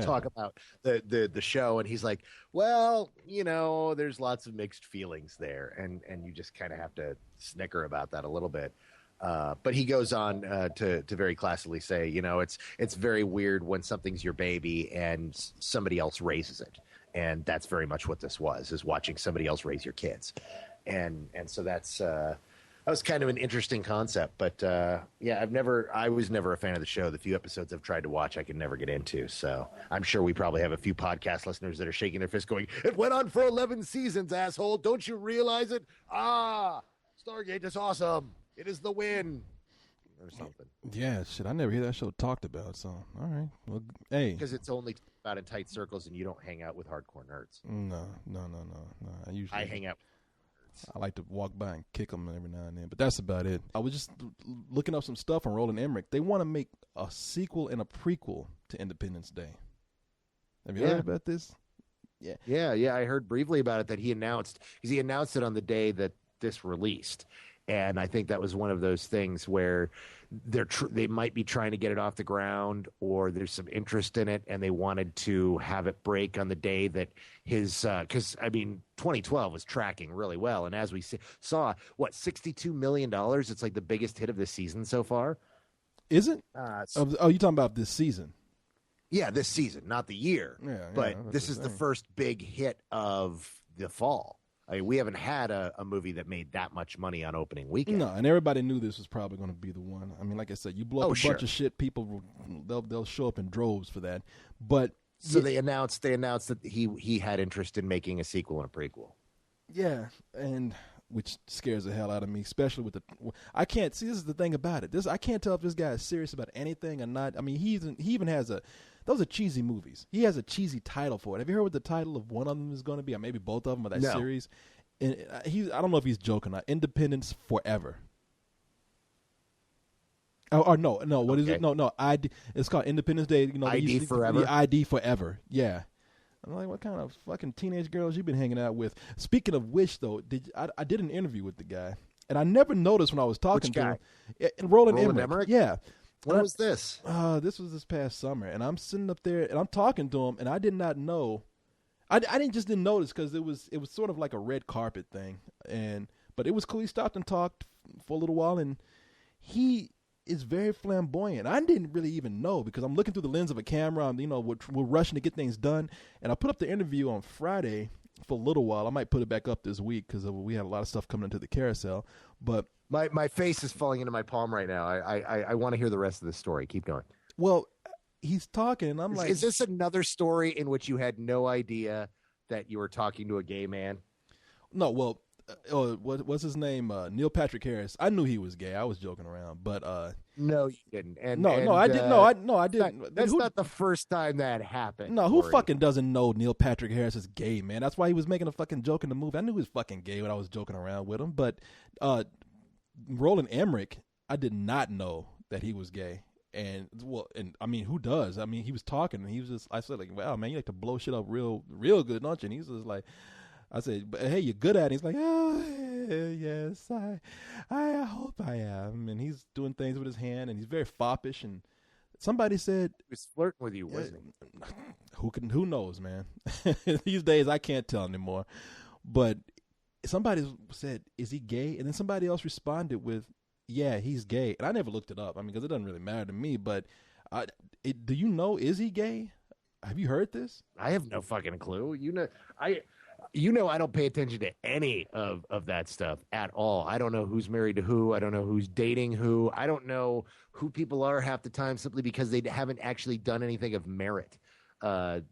talk about the show. And he's like, well, there's lots of mixed feelings there. And you just kind of have to snicker about that a little bit. But he goes on to very classically say, it's very weird when something's your baby and somebody else raises it. And that's very much what this was, is watching somebody else raise your kids. And so that's That was kind of an interesting concept, but yeah, I was never a fan of the show. The few episodes I've tried to watch, I could never get into. So I'm sure we probably have a few podcast listeners that are shaking their fist, going, "It went on for 11 seasons, asshole! Don't you realize it? Ah, Stargate is awesome. It is the win." Or something. Yeah, shit. I never hear that show talked about. So, all right. Well, hey, because it's only about in tight circles, and you don't hang out with hardcore nerds. No. I hang out. I like to walk by and kick them every now and then, but that's about it. I was just looking up some stuff on Roland Emmerich. They want to make a sequel and a prequel to Independence Day. Have you heard about this? Yeah. I heard briefly about it that he announced it on the day that this released. And I think that was one of those things where they might be trying to get it off the ground, or there's some interest in it, and they wanted to have it break on the day that his because 2012 was tracking really well, and as we saw, $62 million. It's like the biggest hit of this season so far. Is it? You talking about this season? Yeah, this season, not the year. Yeah, but this is the first big hit of the fall. I mean, we haven't had a movie that made that much money on opening weekend. No, and everybody knew this was probably going to be the one. I mean, like I said, you blow up a bunch of shit, people they'll show up in droves for that. But so they announced that he had interest in making a sequel and a prequel. Yeah, and which scares the hell out of me, especially with I can't see. This is the thing about it. I can't tell if this guy is serious about anything or not. I mean, he even has those are cheesy movies. He has a cheesy title for it. Have you heard what the title of one of them is going to be, or maybe both of them, of that series? And I don't know if he's joking. Independence Forever. No. What is it? No. It's called Independence Day. ID Forever. ID Forever. Yeah. I'm like, what kind of fucking teenage girls you been hanging out with? Speaking of which, though, I did an interview with the guy, and I never noticed when I was talking to him. Roland Emmerich. Yeah. When was this? This was this past summer, and I'm sitting up there and I'm talking to him, and I did not know. I didn't notice because it was sort of like a red carpet thing, but it was cool. He stopped and talked for a little while, and he is very flamboyant. I didn't really even know because I'm looking through the lens of a camera. We're rushing to get things done, and I put up the interview on Friday for a little while. I might put it back up this week because we had a lot of stuff coming into the carousel, but. My face is falling into my palm right now. I want to hear the rest of the story. Keep going. Well, he's talking, and I'm like... Is this another story in which you had no idea that you were talking to a gay man? No, well, what's his name? Neil Patrick Harris. I knew he was gay. I was joking around, but... No, you didn't. I didn't. I didn't. That's not the first time that happened. No, who fucking doesn't know Neil Patrick Harris is gay, man? That's why he was making a fucking joke in the movie. I knew he was fucking gay when I was joking around with him, but... Roland Emmerich, I did not know that he was gay, and I mean, who does? I mean, he was talking, and he was just. I said, like, "Wow, man, you like to blow shit up real good, don't you?" And he's just like, I said, "But hey, you're good at it." He's like, "Oh, yes, I hope I am." And he's doing things with his hand, and he's very foppish. And somebody said he was flirting with you, wasn't he? Who knows, man? These days, I can't tell anymore, but. Somebody said, "Is he gay?" And then somebody else responded with, "Yeah, he's gay." And I never looked it up. I mean, because it doesn't really matter to me. But do you know? Is he gay? Have you heard this? I have no fucking clue. I don't pay attention to any of that stuff at all. I don't know who's married to who. I don't know who's dating who. I don't know who people are half the time simply because they haven't actually done anything of merit. There's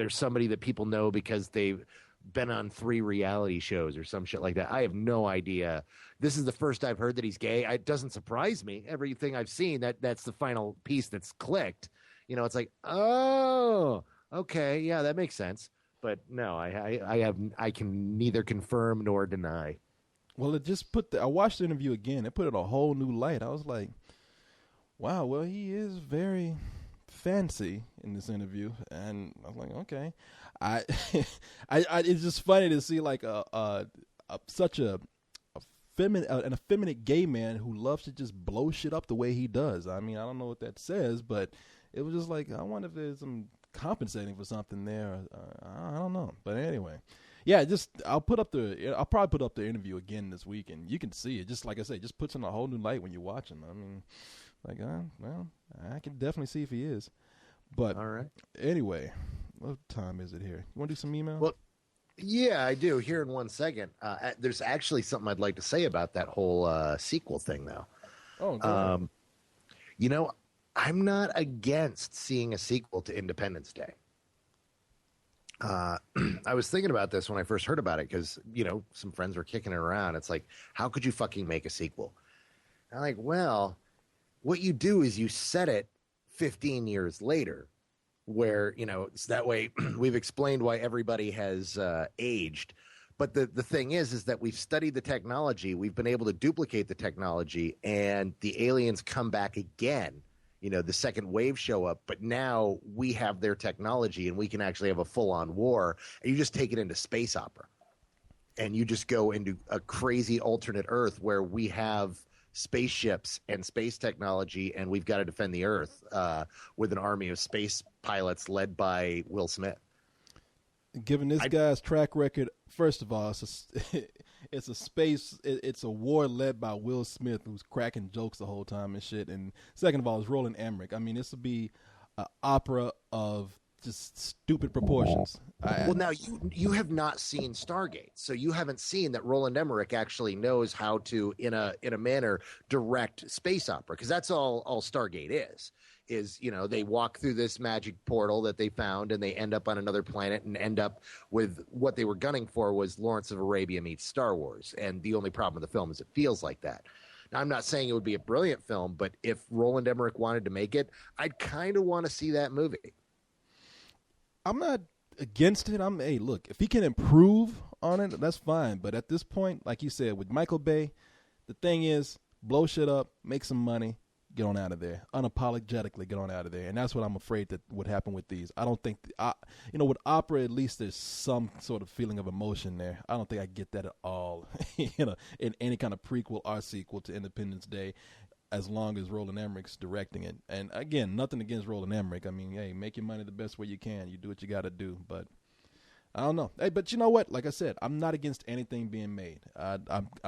somebody that people know because they've been on 3 reality shows or some shit like that. I have no idea. This is the first I've heard that he's gay. It doesn't surprise me. Everything I've seen, that's the final piece that's clicked. It's like, oh, okay, yeah, that makes sense. But no, I can neither confirm nor deny. Well, it just I watched the interview again. It put it a whole new light. I was like, wow, well, he is very fancy in this interview, and I was like, okay. It's just funny to see like such an effeminate gay man who loves to just blow shit up the way he does. I mean, I don't know what that says, but it was just like, I wonder if there's some compensating for something there. I don't know, but anyway, yeah. I'll probably put up the interview again this week, and you can see it. Just like I say, just puts in a whole new light when you're watching. I mean, like, well, I can definitely see if he is. But all right. Anyway. What time is it here? You want to do some email? Well, Yeah, I do. Here in 1 second. There's actually something I'd like to say about that whole sequel thing, though. Oh, go ahead. You know, I'm not against seeing a sequel to Independence Day. I was thinking about this when I first heard about it because, some friends were kicking it around. It's like, how could you fucking make a sequel? And I'm like, well, what you do is you set it 15 years later where, it's that way we've explained why everybody has aged. But the thing is that we've studied the technology. We've been able to duplicate the technology, and the aliens come back again. The second wave show up, but now we have their technology and we can actually have a full-on war. And you just take it into space opera, and you just go into a crazy alternate Earth where we have spaceships and space technology, and we've got to defend the Earth with an army of space pilots led by Will Smith. Given this guy's track record, first of all, it's a war led by Will Smith, who's cracking jokes the whole time and shit. And second of all, it's Roland Emmerich. I mean, this will be an opera of just stupid proportions. Well, now you have not seen Stargate, so you haven't seen that Roland Emmerich actually knows how to, in a manner, direct space opera, because that's all Stargate is they walk through this magic portal that they found, and they end up on another planet and end up with what they were gunning for was Lawrence of Arabia meets Star Wars. And the only problem with the film is it feels like that. Now, I'm not saying it would be a brilliant film, but if Roland Emmerich wanted to make it, I'd kind of want to see that movie. I'm not against it. Hey, look, if he can improve on it, that's fine. But at this point, like you said, with Michael Bay, the thing is, blow shit up, make some money, get on out of there. Unapologetically get on out of there. And that's what I'm afraid that would happen with these. I don't think, with opera, at least there's some sort of feeling of emotion there. I don't think I get that at all, in any kind of prequel or sequel to Independence Day, as long as Roland Emmerich's directing it. And again, nothing against Roland Emmerich. I mean, hey, make your money the best way you can. You do what you got to do. But I don't know. Hey, but you know what? Like I said, I'm not against anything being made. I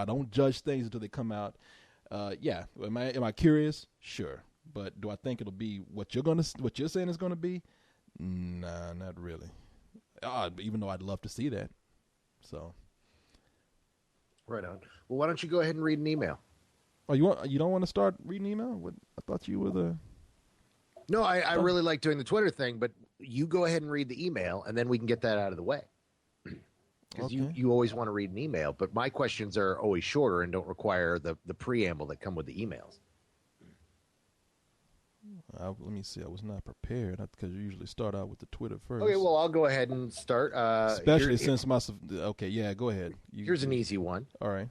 don't judge things until they come out. Yeah. Am I curious? Sure. But do I think it'll be what you're saying is gonna be? Nah, not really. Even though I'd love to see that. So. Right on. Well, why don't you go ahead and read an email? Oh, you don't want to start reading email? I thought you were the. No, I really like doing the Twitter thing, but you go ahead and read the email, and then we can get that out of the way. Because you always want to read an email, but my questions are always shorter and don't require the preamble that come with the emails. Let me see. I was not prepared because you usually start out with the Twitter first. Okay, well, I'll go ahead and start. Especially since my. Okay, yeah, go ahead. Here's an easy one. All right.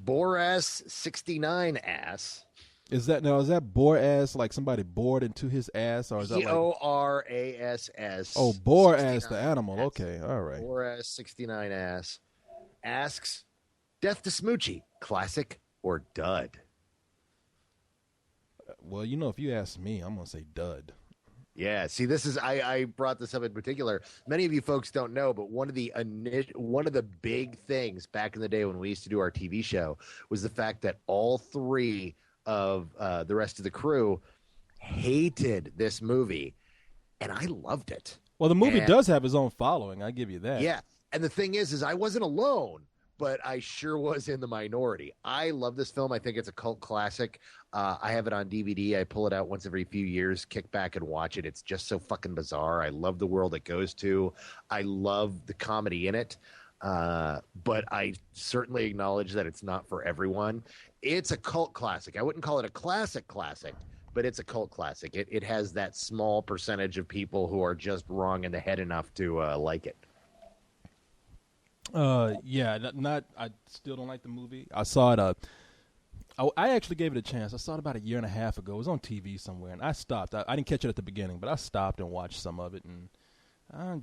Boras69 ass. Is that Boras like somebody bored into his ass, or is that like Borass? Oh, Boras the animal. Okay, all right. Boras69 ass asks, "Death to Smoochie, classic or dud?" Well, if you ask me, I'm gonna say dud. Yeah, see, this is I brought this up in particular. Many of you folks don't know, but one of the big things back in the day when we used to do our TV show was the fact that all three of the rest of the crew hated this movie, and I loved it. Well, the movie does have its own following. I give you that. Yeah, and the thing is I wasn't alone, but I sure was in the minority. I love this film. I think it's a cult classic. I have it on DVD. I pull it out once every few years, kick back and watch it. It's just so fucking bizarre. I love the world it goes to. I love the comedy in it. But I certainly acknowledge that it's not for everyone. It's a cult classic. I wouldn't call it a classic, but it's a cult classic. It has that small percentage of people who are just wrong in the head enough to like it. Yeah, I still don't like the movie. I saw it. I actually gave it a chance. I saw it about a year and a half ago. It was on TV somewhere, and I stopped. I didn't catch it at the beginning, but I stopped and watched some of it, and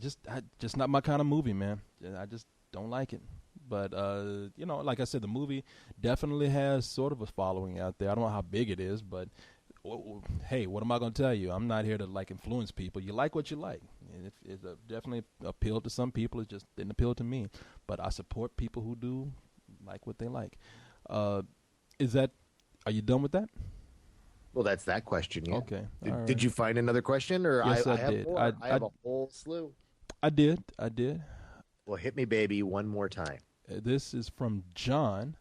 just not my kind of movie, man. I just don't like it. But like I said, the movie definitely has sort of a following out there. I don't know how big it is, but hey, what am I going to tell you? I'm not here to influence people. You like what you like. It definitely appealed to some people. It just didn't appeal to me. But I support people who do like what they like. Are you done with that? Well, that's that question. Yeah. Okay. Did you find another question, or yes, I I have did. more? I have a whole slew. I did. Well, hit me, baby, one more time. This is from John,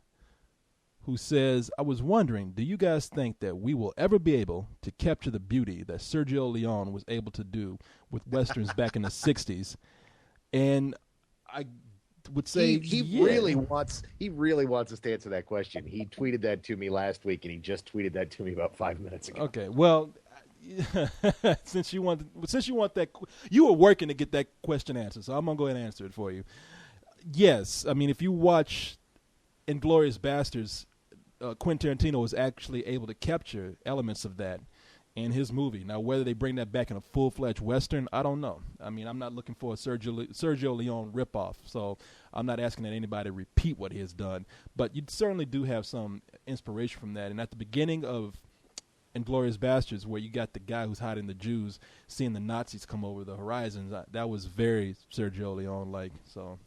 who says, I was wondering, do you guys think that we will ever be able to capture the beauty that Sergio Leone was able to do with Westerns back in the 60s? And I would say he really wants us to answer that question. He tweeted that to me last week, and he just tweeted that to me about 5 minutes ago. Okay, well, since you want that, you were working to get that question answered, so I'm gonna go ahead and answer it for you. Yes, I mean, if you watch Inglourious Basterds, Quentin Tarantino was actually able to capture elements of that in his movie. Now, whether they bring that back in a full-fledged Western, I don't know. I mean, I'm not looking for a Sergio Leone ripoff, so I'm not asking that anybody repeat what he has done. But you certainly do have some inspiration from that. And at the beginning of Inglourious Basterds, where you got the guy who's hiding the Jews, seeing the Nazis come over the horizons, that was very Sergio Leone-like. So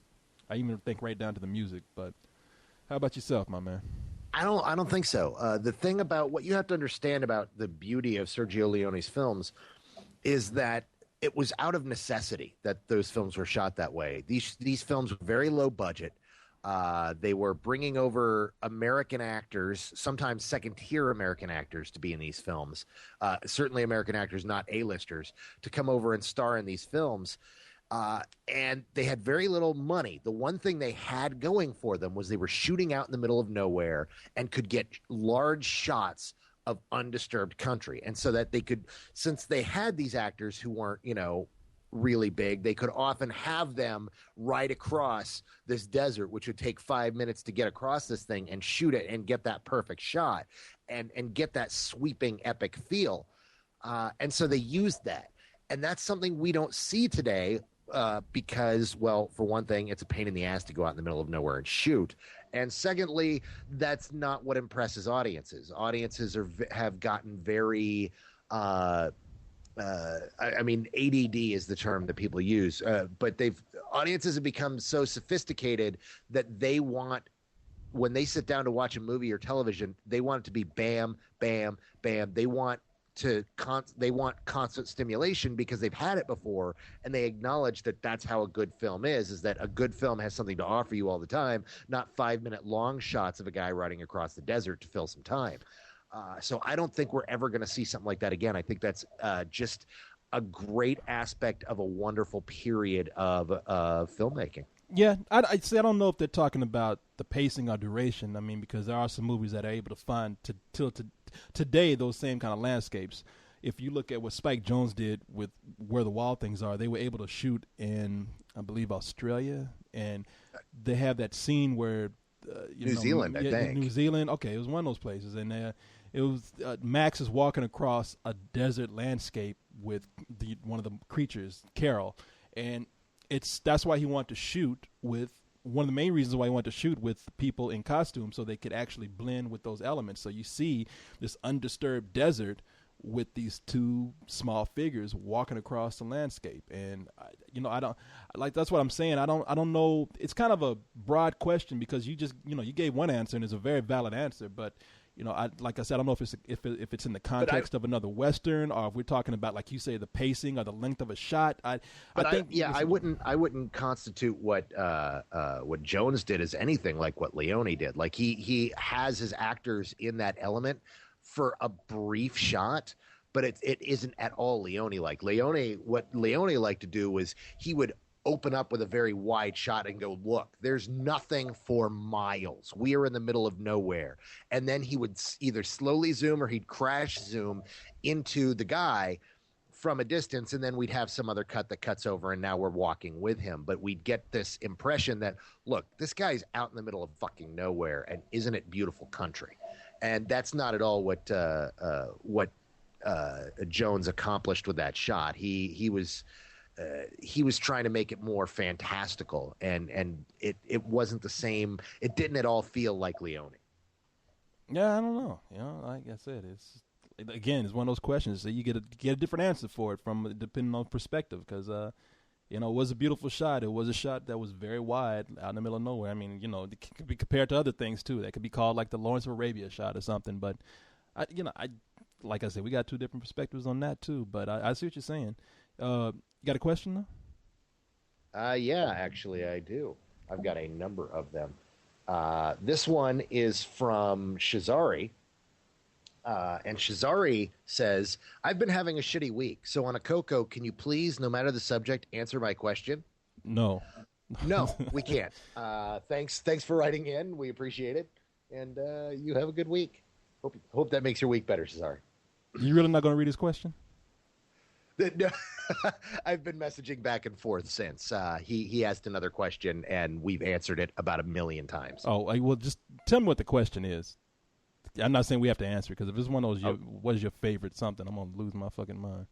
I even think right down to the music. But how about yourself, my man? I don't think so. The thing about what you have to understand about the beauty of Sergio Leone's films is that it was out of necessity that those films were shot that way. These films were very low budget. They were bringing over American actors, sometimes second-tier American actors, to be in these films. Certainly American actors, not A-listers, to come over and star in these films. And they had very little money. The one thing they had going for them was they were shooting out in the middle of nowhere and could get large shots of undisturbed country. And so that they could, since they had these actors who weren't, really big, they could often have them ride across this desert, which would take 5 minutes to get across this thing and shoot it and get that perfect shot and get that sweeping epic feel. And so they used that. And that's something we don't see today. Because, well, for one thing, it's a pain in the ass to go out in the middle of nowhere and shoot. And secondly, that's not what impresses audiences. Audiences have gotten very, I mean, ADD is the term that people use. But audiences have become so sophisticated that they want, when they sit down to watch a movie or television, they want it to be bam, bam, bam. They want constant stimulation because they've had it before, and they acknowledge that that's how a good film is that a good film has something to offer you all the time, not 5-minute long shots of a guy riding across the desert to fill some time. So I don't think we're ever going to see something like that again. I think that's just a great aspect of a wonderful period of filmmaking. Yeah, I say I don't know if they're talking about the pacing or duration. I mean, because there are some movies that are able to find today those same kind of landscapes. If you look at what Spike Jonze did with Where the Wild Things Are, they were able to shoot in, I believe, Australia, and they have that scene where New Zealand, I think. New Zealand. Okay, it was one of those places, and it was Max is walking across a desert landscape with one of the creatures, Carol, and that's why he wanted to shoot with one of the main reasons why he wanted to shoot with people in costume so they could actually blend with those elements. So you see this undisturbed desert with these two small figures walking across the landscape. And I don't like, that's what I'm saying. I don't know. It's kind of a broad question because you just, you gave one answer and it's a very valid answer, but like I said, I don't know if it's in the context of another Western, or if we're talking about, like you say, the pacing or the length of a shot. I wouldn't constitute what Jones did as anything like what Leone did. Like he has his actors in that element for a brief shot, but it isn't at all Leone-like. What Leone liked to do was he would open up with a very wide shot and go, look, there's nothing for miles. We are in the middle of nowhere. And then he would either slowly zoom or he'd crash zoom into the guy from a distance, and then we'd have some other cut that cuts over, and now we're walking with him. But we'd get this impression that, look, this guy's out in the middle of fucking nowhere, and isn't it beautiful country? And that's not at all what Jones accomplished with that shot. He was trying to make it more fantastical, and it wasn't the same. It didn't at all feel like Leone. Yeah, I don't know. Like I said, it's one of those questions that you get a different answer for it from depending on perspective. Because it was a beautiful shot. It was a shot that was very wide out in the middle of nowhere. I mean, it could be compared to other things too. That could be called like the Lawrence of Arabia shot or something. But I like I said, we got two different perspectives on that too. But I see what you're saying. You got a question though? Yeah, actually, I do. I've got a number of them. This one is from Shazari. And Shazari says, I've been having a shitty week. So on a Coco, can you please, no matter the subject, answer my question? No. No, we can't. Thanks for writing in. We appreciate it. And you have a good week. Hope that makes your week better, Shazari. You really not going to read his question? No, I've been messaging back and forth since. He asked another question, and we've answered it about 1 million times. Oh, well, just tell me what the question is. I'm not saying we have to answer it, because if it's one of those, what is your favorite something, I'm going to lose my fucking mind.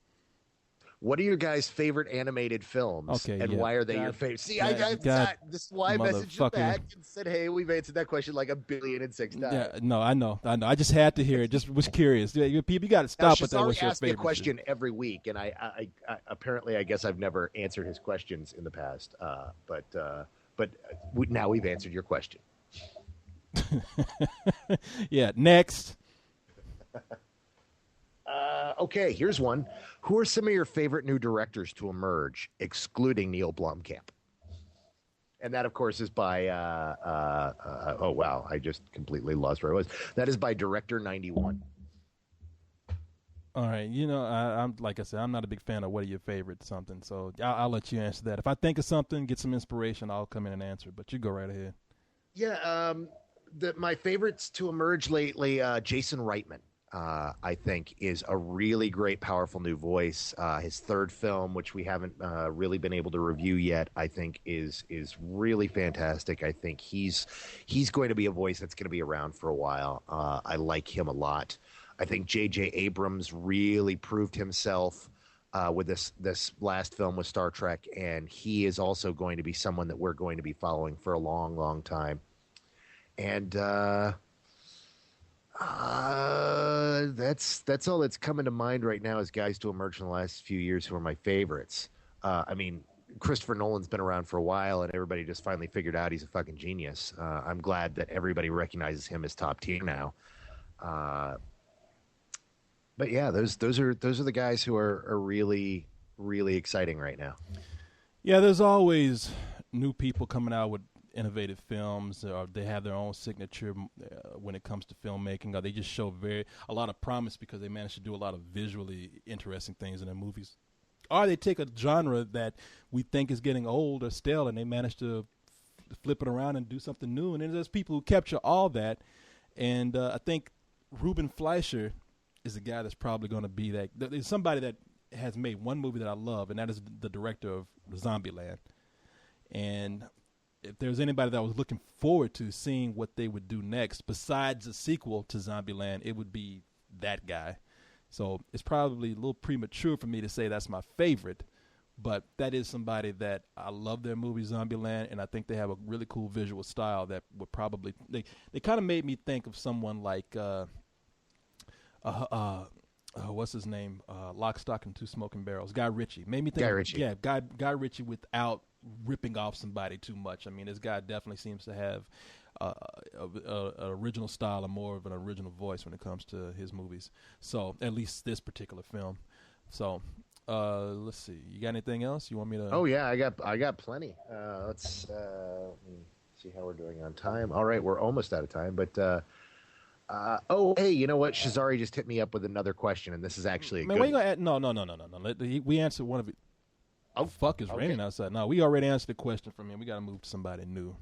What are your guys' favorite animated films, and why are they your favorite? See, this is why I messaged you back and said, hey, we've answered that question like 1,000,000,006 times. Yeah, no, I know. I just had to hear it. Just was curious. People, you got to stop at that. What's your favorite? Me a question every week, and I apparently, I guess I've never answered his questions in the past. But now we've answered your question. Yeah. Next. Okay, here's one. Who are some of your favorite new directors to emerge, excluding Neil Blomkamp? And that, of course, is by, oh, wow, I just completely lost where I was. That is by Director 91. All right, I'm like I said, I'm not a big fan of what are your favorite something, so I'll let you answer that. If I think of something, get some inspiration, I'll come in and answer it, but you go right ahead. Yeah, my favorites to emerge lately, Jason Reitman. I think is a really great, powerful new voice. His third film, which we haven't really been able to review yet, I think is really fantastic. I think he's going to be a voice that's going to be around for a while. I like him a lot. I think J.J. Abrams really proved himself with this last film with Star Trek, and he is also going to be someone that we're going to be following for a long, long time. And that's all that's coming to mind right now as guys to emerge in the last few years who are my favorites. I mean, Christopher Nolan's been around for a while, and everybody just finally figured out he's a fucking genius. I'm glad that everybody recognizes him as top tier now. But yeah, those are the guys who are really, really exciting right now. Yeah, there's always new people coming out with innovative films, or they have their own signature when it comes to filmmaking, or they just show a lot of promise because they manage to do a lot of visually interesting things in their movies, or they take a genre that we think is getting old or stale and they manage to flip it around and do something new. And then there's people who capture all that, and I think Ruben Fleischer is the guy that's probably going to be that. There's somebody that has made one movie that I love, and that is the director of Zombieland. And if there's anybody that I was looking forward to seeing what they would do next, besides a sequel to Zombieland, it would be that guy. So it's probably a little premature for me to say that's my favorite, but that is somebody that I love their movie Zombieland, and I think they have a really cool visual style that would probably they kind of made me think of someone like what's his name? Lock, Stock, and Two Smoking Barrels. Guy Ritchie. Made me think. Guy Ritchie. Yeah, Guy Ritchie without ripping off somebody too much. I mean, this guy definitely seems to have an original style and more of an original voice when it comes to his movies. So at least this particular film. So let's see. You got anything else you want me to? Oh yeah, I got plenty. Let's see how we're doing on time. All right, we're almost out of time, but. Hey, you know what? Shazari just hit me up with another question, and this is actually a good one. No. We answered one of it. Oh, fuck, it's raining outside. No, we already answered the question from him. We got to move to somebody new.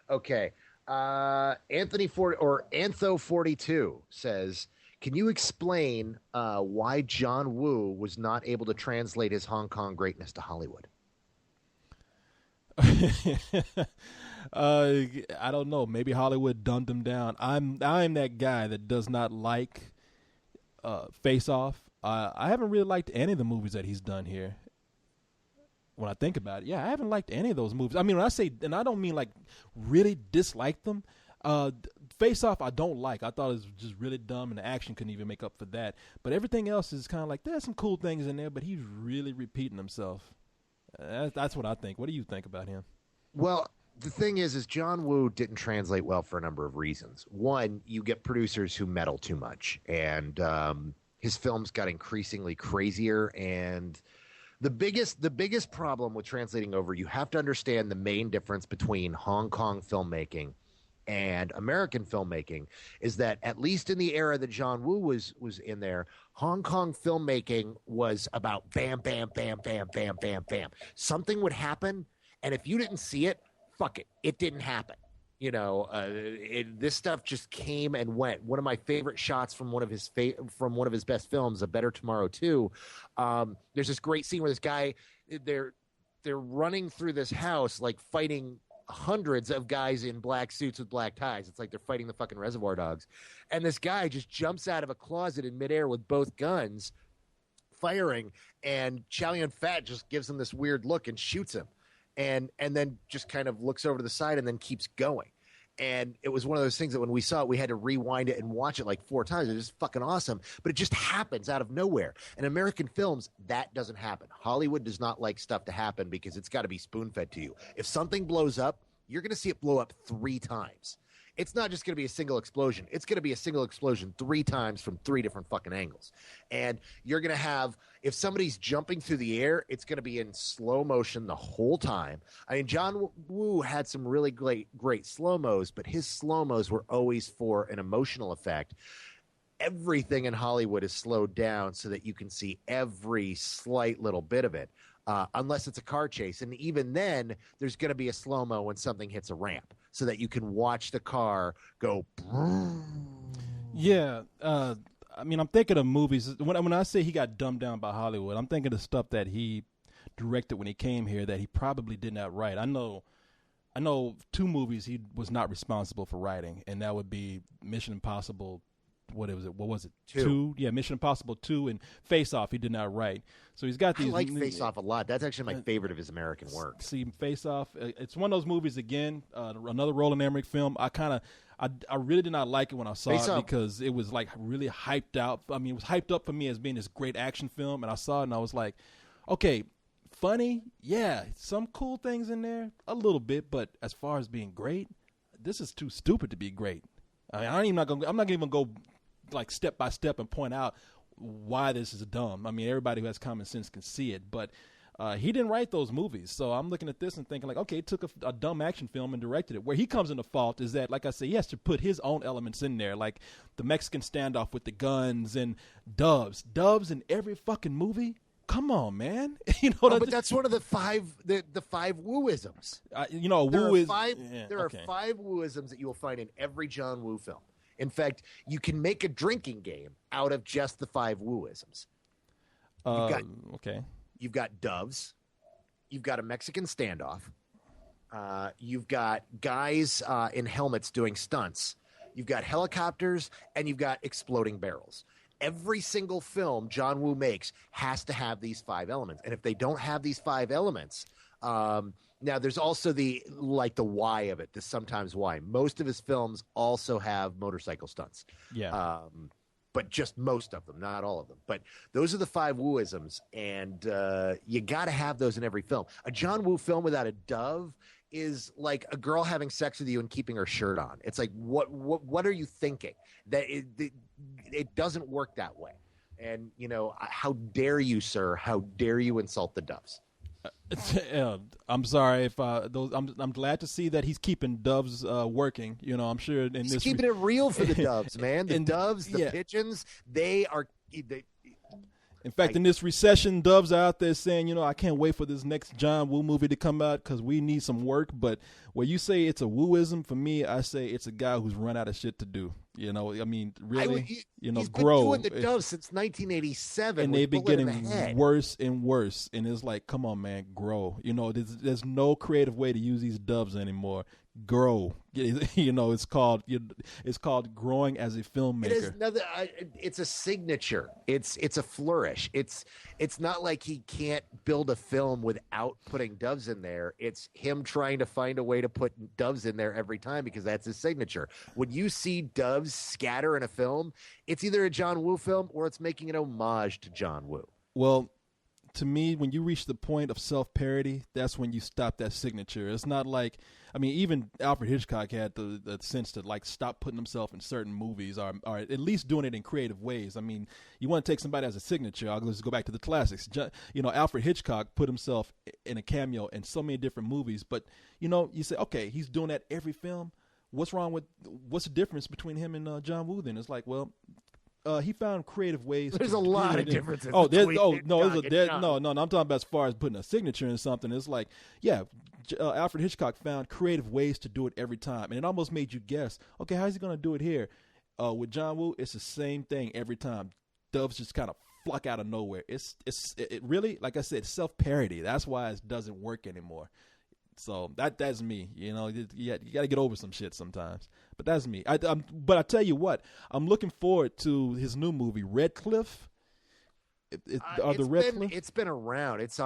Okay. Antho42 says, can you explain why John Woo was not able to translate his Hong Kong greatness to Hollywood? I don't know. Maybe Hollywood dumbed him down. I'm that guy that does not like Face Off. I haven't really liked any of the movies that he's done here. When I think about it, yeah, I haven't liked any of those movies. I mean, when I say, and I don't mean like really dislike them. Face Off, I don't like. I thought it was just really dumb, and the action couldn't even make up for that. But everything else is kind of like, there's some cool things in there, but he's really repeating himself. That's what I think. What do you think about him? Well, the thing is John Woo didn't translate well for a number of reasons. One, you get producers who meddle too much, and his films got increasingly crazier, and The biggest problem with translating over, you have to understand the main difference between Hong Kong filmmaking and American filmmaking is that, at least in the era that John Woo was in there, Hong Kong filmmaking was about bam, bam, bam, bam, bam, bam, bam. Something would happen, and if you didn't see it, fuck it, it didn't happen. This stuff just came and went. One of my favorite shots from one of his best films, A Better Tomorrow 2. There's this great scene where this guy, they're running through this house, like fighting hundreds of guys in black suits with black ties. It's like they're fighting the fucking Reservoir Dogs. And this guy just jumps out of a closet in midair with both guns firing, and Chow Yun-fat just gives him this weird look and shoots him. And then just kind of looks over to the side and then keeps going. And it was one of those things that when we saw it, we had to rewind it and watch it like 4 times. It was just fucking awesome. But it just happens out of nowhere. In American films, that doesn't happen. Hollywood does not like stuff to happen because it's got to be spoon-fed to you. If something blows up, you're going to see it blow up 3 times. It's not just going to be a single explosion. It's going to be a single explosion 3 times from 3 different fucking angles. And you're going to have, if somebody's jumping through the air, it's going to be in slow motion the whole time. I mean, John Woo had some really great slow-mos, but his slow-mos were always for an emotional effect. Everything in Hollywood is slowed down so that you can see every slight little bit of it. Unless it's a car chase. And even then, there's going to be a slow-mo when something hits a ramp so that you can watch the car go. Yeah. I mean, I'm thinking of movies. When I say he got dumbed down by Hollywood, I'm thinking of stuff that he directed when he came here that he probably did not write. I know 2 movies he was not responsible for writing, and that would be Mission Impossible. What was it? 2? Yeah, Mission Impossible 2 and Face Off. He did not write. So he's got these. I like Face Off a lot. That's actually my favorite of his American work. See, Face Off. It's one of those movies again. Another Roland Emmerich film. I really did not like it when I saw it because it was like really hyped out. I mean, it was hyped up for me as being this great action film, and I saw it and I was like, okay, funny, yeah, some cool things in there, a little bit, but as far as being great, this is too stupid to be great. I'm not even gonna go like step by step and point out why this is dumb. I mean, everybody who has common sense can see it, but he didn't write those movies. So I'm looking at this and thinking like, okay, he took a dumb action film and directed it. Where he comes into fault is that, like I say, he has to put his own elements in there, like the Mexican standoff with the guns and doves in every fucking movie. Come on, man. But that's one of the 5 Wooisms. There are 5 Wooisms that you will find in every John Woo film. In fact, you can make a drinking game out of just the 5 Wooisms. You've got doves. You've got a Mexican standoff. You've got guys in helmets doing stunts. You've got helicopters, and you've got exploding barrels. Every single film John Woo makes has to have these 5 elements. And if they don't have these 5 elements, now there's also the why of it, the sometimes why. Most of his films also have motorcycle stunts. Yeah. But just most of them, not all of them. But those are the 5 Wooisms, and you got to have those in every film. A John Woo film without a dove is like a girl having sex with you and keeping her shirt on. It's like, what are you thinking? That it doesn't work that way. And, how dare you, sir? How dare you insult the doves? I'm sorry if I'm glad to see that he's keeping doves working. I'm sure he's keeping it real for the doves, man. The doves, the pigeons, they are. In fact, in this recession, doves are out there saying, I can't wait for this next John Woo movie to come out because we need some work. But when you say it's a Wooism, for me, I say it's a guy who's run out of shit to do. I mean, really, he's grow. Been doing the doves since 1987, and they've been getting worse and worse. And it's like, come on, man, grow. There's no creative way to use these doves anymore. Grow. It's called growing as a filmmaker. It's a signature. It's a flourish. It's not like he can't build a film without putting doves in there. It's him trying to find a way to put doves in there every time because that's his signature. When you see doves scatter in a film, it's either a John Woo film or it's making an homage to John Woo. Well, to me, when you reach the point of self-parody, that's when you stop that signature. It's not like, I mean, even Alfred Hitchcock had the sense to like stop putting himself in certain movies, or at least doing it in creative ways. I mean, you want to take somebody as a signature. I'll just go back to the classics. You know, Alfred Hitchcock put himself in a cameo in so many different movies, but you know, you say, okay, he's doing that every film. What's the difference between him and John Woo? Then it's like, well, he found creative ways. There's a lot of differences. No, I'm talking about as far as putting a signature in something. It's like, yeah, Alfred Hitchcock found creative ways to do it every time, and it almost made you guess, okay, how's he going to do it here? With John Woo, it's the same thing every time. Doves just kind of flock out of nowhere. It really, like I said, self-parody. That's why it doesn't work anymore. So that's me. You know, you got to get over some shit sometimes. But that's me. But I tell you what, I'm looking forward to his new movie, Red Cliff. It's been around. It's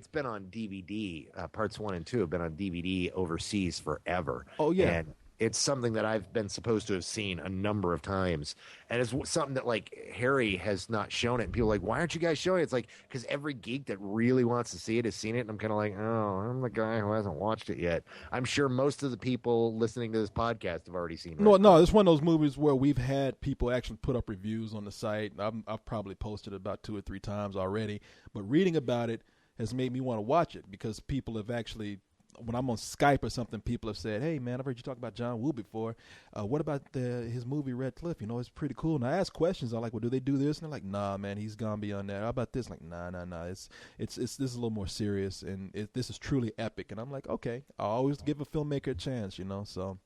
been on DVD. Parts 1 and 2 have been on DVD overseas forever. Oh yeah. And it's something that I've been supposed to have seen a number of times, and it's something that like Harry has not shown it. And people are like, why aren't you guys showing it? It's like, because every geek that really wants to see it has seen it, and I'm kind of like, oh, I'm the guy who hasn't watched it yet. I'm sure most of the people listening to this podcast have already seen it. No, it's one of those movies where we've had people actually put up reviews on the site. I've probably posted it about 2 or 3 times already, but reading about it has made me want to watch it, because people have actually, when I'm on Skype or something, people have said, hey, man, I've heard you talk about John Woo before. What about his movie Red Cliff? You know, it's pretty cool. And I ask questions. I'm like, well, do they do this? And they're like, nah, man, he's gone beyond that. How about this? Like, nah. This is a little more serious, and this is truly epic. And I'm like, okay, I always give a filmmaker a chance, you know. So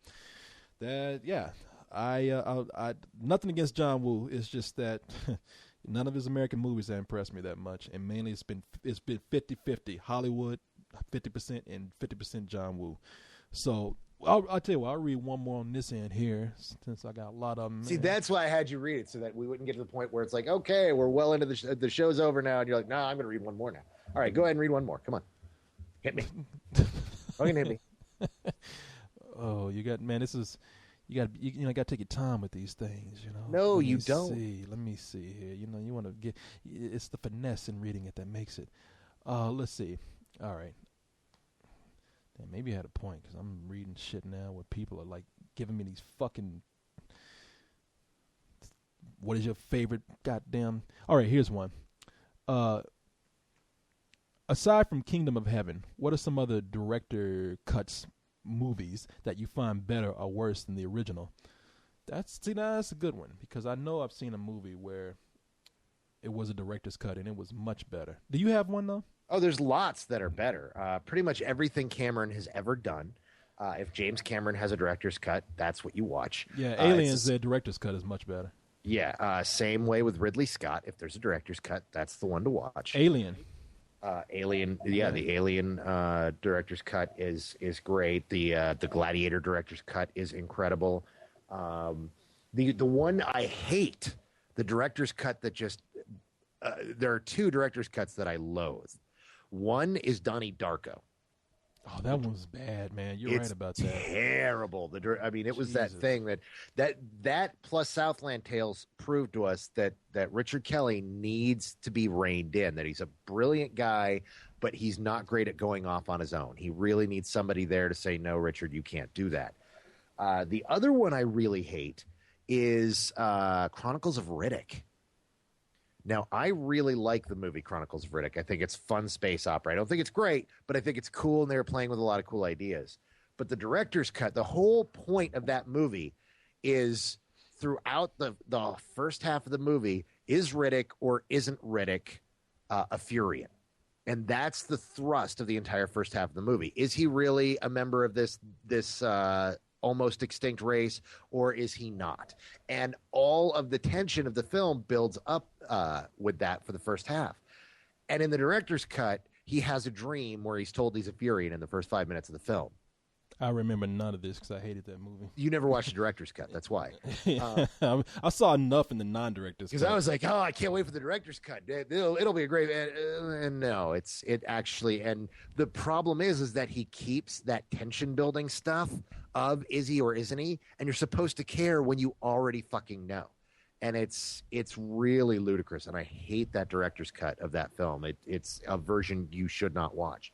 that, yeah, I nothing against John Woo. It's just that none of his American movies have impressed me that much, and mainly it's been 50-50 Hollywood, 50% and 50% John Woo. So I'll tell you what, I'll read one more on this end here, since I got a lot of them. See, that's why I had you read it, so that we wouldn't get to the point where it's like, okay, we're well into the show's over now, and you're like, I'm going to read one more now. All right, go ahead and read one more. Come on, hit me. Hit me. Oh, you got, man, this is, you got to take your time with these things, you know. No, you don't. Let me see here. You know, you want to get, it's the finesse in reading it that makes it. Let's see. All right. Damn, maybe I had a point, because I'm reading shit now where people are like giving me these fucking, what is your favorite goddamn. All right, here's one. Aside from Kingdom of Heaven, what are some other director cuts movies that you find better or worse than the original? That's a good one, because I know I've seen a movie where it was a director's cut and it was much better. Do you have one though? Oh, there's lots that are better. Pretty much everything Cameron has ever done. If James Cameron has a director's cut, that's what you watch. Yeah, Aliens, their director's cut is much better. Yeah, same way with Ridley Scott. If there's a director's cut, that's the one to watch. Alien, yeah, the Alien director's cut is great. The Gladiator director's cut is incredible. The one I hate, the director's cut that just there are 2 director's cuts that I loathe. One is Donnie Darko. Oh, that one was bad, man. You're right about that. Terrible. It was that thing that plus Southland Tales proved to us that Richard Kelly needs to be reined in, that he's a brilliant guy, but he's not great at going off on his own. He really needs somebody there to say, no, Richard, you can't do that. The other one I really hate is Chronicles of Riddick. Now, I really like the movie Chronicles of Riddick. I think it's fun space opera. I don't think it's great, but I think it's cool, and they were playing with a lot of cool ideas. But the director's cut, the whole point of that movie is throughout the first half of the movie, is Riddick or isn't Riddick a Furian? And that's the thrust of the entire first half of the movie. Is he really a member of this almost extinct race, or is he not? And all of the tension of the film builds up with that for the first half. And in the director's cut, he has a dream where he's told he's a Furian in the first 5 minutes of the film. I remember none of this because I hated that movie. You never watched the director's cut. That's why. I saw enough in the non-director's cut. Because I was like, I can't wait for the director's cut. It'll be a great. And no, it actually. And the problem is that he keeps that tension building stuff of is he or isn't he, and you're supposed to care when you already fucking know. and it's really ludicrous, and I hate that director's cut of that film. It's a version you should not watch.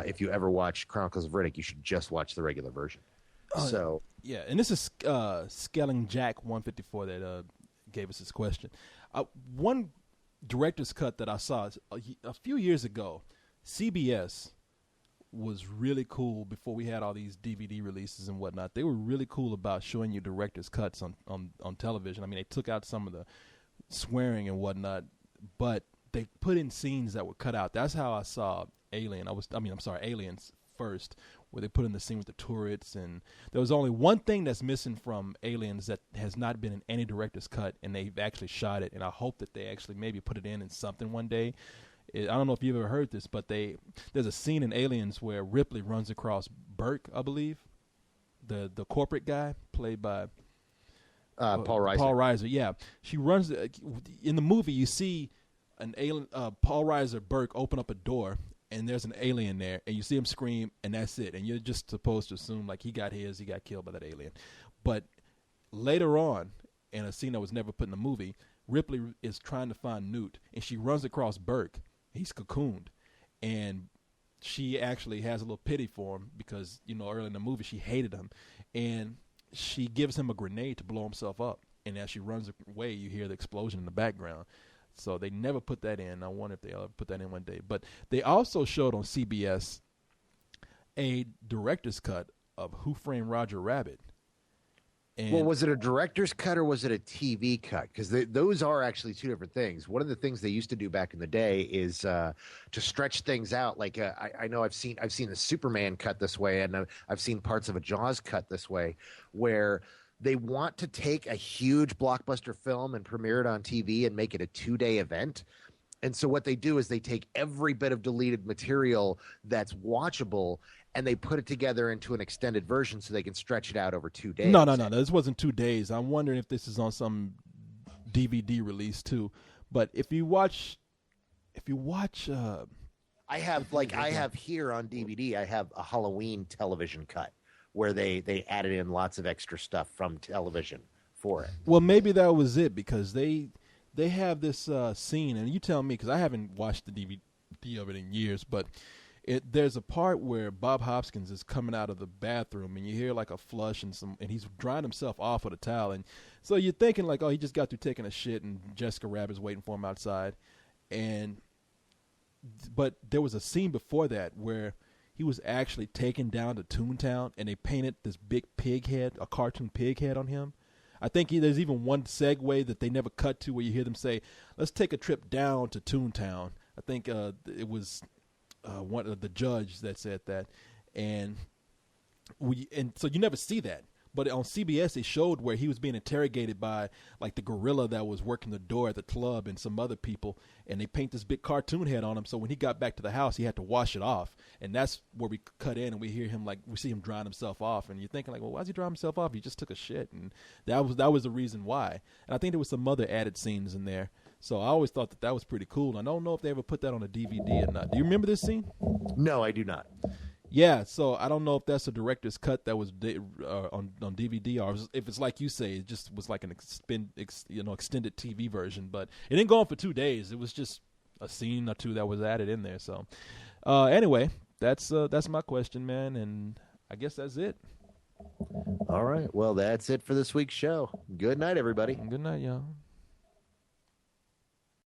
If you ever watch Chronicles of Riddick, you should just watch the regular version. So yeah, and this is Skelling Jack 154 that gave us this question. One director's cut that I saw a few years ago, CBS was really cool before we had all these DVD releases and whatnot. They were really cool about showing you director's cuts on television. I mean, they took out some of the swearing and whatnot, but they put in scenes that were cut out. That's how I saw Aliens first, where they put in the scene with the turrets, and there was only one thing that's missing from Aliens that has not been in any director's cut, and they've actually shot it, and I hope that they actually maybe put it in something one day. I don't know if you've ever heard this, but there's a scene in Aliens where Ripley runs across Burke, I believe, the corporate guy played by Paul Reiser. Paul Reiser, yeah. She runs in the movie. You see an alien, Paul Reiser Burke open up a door, and there's an alien there, and you see him scream, and that's it. And you're just supposed to assume like he got killed by that alien. But later on, in a scene that was never put in the movie, Ripley is trying to find Newt, and she runs across Burke. He's cocooned, and she actually has a little pity for him because, early in the movie she hated him, and she gives him a grenade to blow himself up. And as she runs away, you hear the explosion in the background. So they never put that in. I wonder if they'll put that in one day. But they also showed on CBS a director's cut of Who Framed Roger Rabbit. And well, was it a director's cut or was it a TV cut? Because those are actually two different things. One of the things they used to do back in the day is to stretch things out. Like I know I've seen the Superman cut this way, and I've seen parts of a Jaws cut this way, where they want to take a huge blockbuster film and premiere it on TV and make it a 2-day event. And so what they do is they take every bit of deleted material that's watchable and they put it together into an extended version so they can stretch it out over 2 days. No. This wasn't 2 days. I'm wondering if this is on some DVD release too. But if you watch, I have here on DVD, I have a Halloween television cut where they added in lots of extra stuff from television for it. Well, maybe that was it, because they have this scene, and you tell me, because I haven't watched the DVD of it in years, but there's a part where Bob Hoskins is coming out of the bathroom, and you hear like a flush and he's drying himself off with a towel, and so you're thinking like, oh, he just got through taking a shit, and Jessica Rabbit's waiting for him outside, but there was a scene before that where he was actually taken down to Toontown, and they painted this big pig head, a cartoon pig head on him. I think there's even one segue that they never cut to where you hear them say, let's take a trip down to Toontown. I think it was one of the judge that said that. And so you never see that. But on CBS, they showed where he was being interrogated by like the gorilla that was working the door at the club and some other people, and they paint this big cartoon head on him. So when he got back to the house, he had to wash it off, and that's where we cut in and we hear him we see him drying himself off, and you're thinking like, well, why is he drying himself off? He just took a shit, and that was the reason why. And I think there was some other added scenes in there. So I always thought that was pretty cool. I don't know if they ever put that on a DVD or not. Do you remember this scene? No, I do not. Yeah, so I don't know if that's a director's cut that was on DVD, or if it's like you say, it just was like an extended TV version. But it didn't go on for 2 days. It was just a scene or two that was added in there. So anyway, that's my question, man, and I guess that's it. All right. Well, that's it for this week's show. Good night, everybody. Good night, y'all.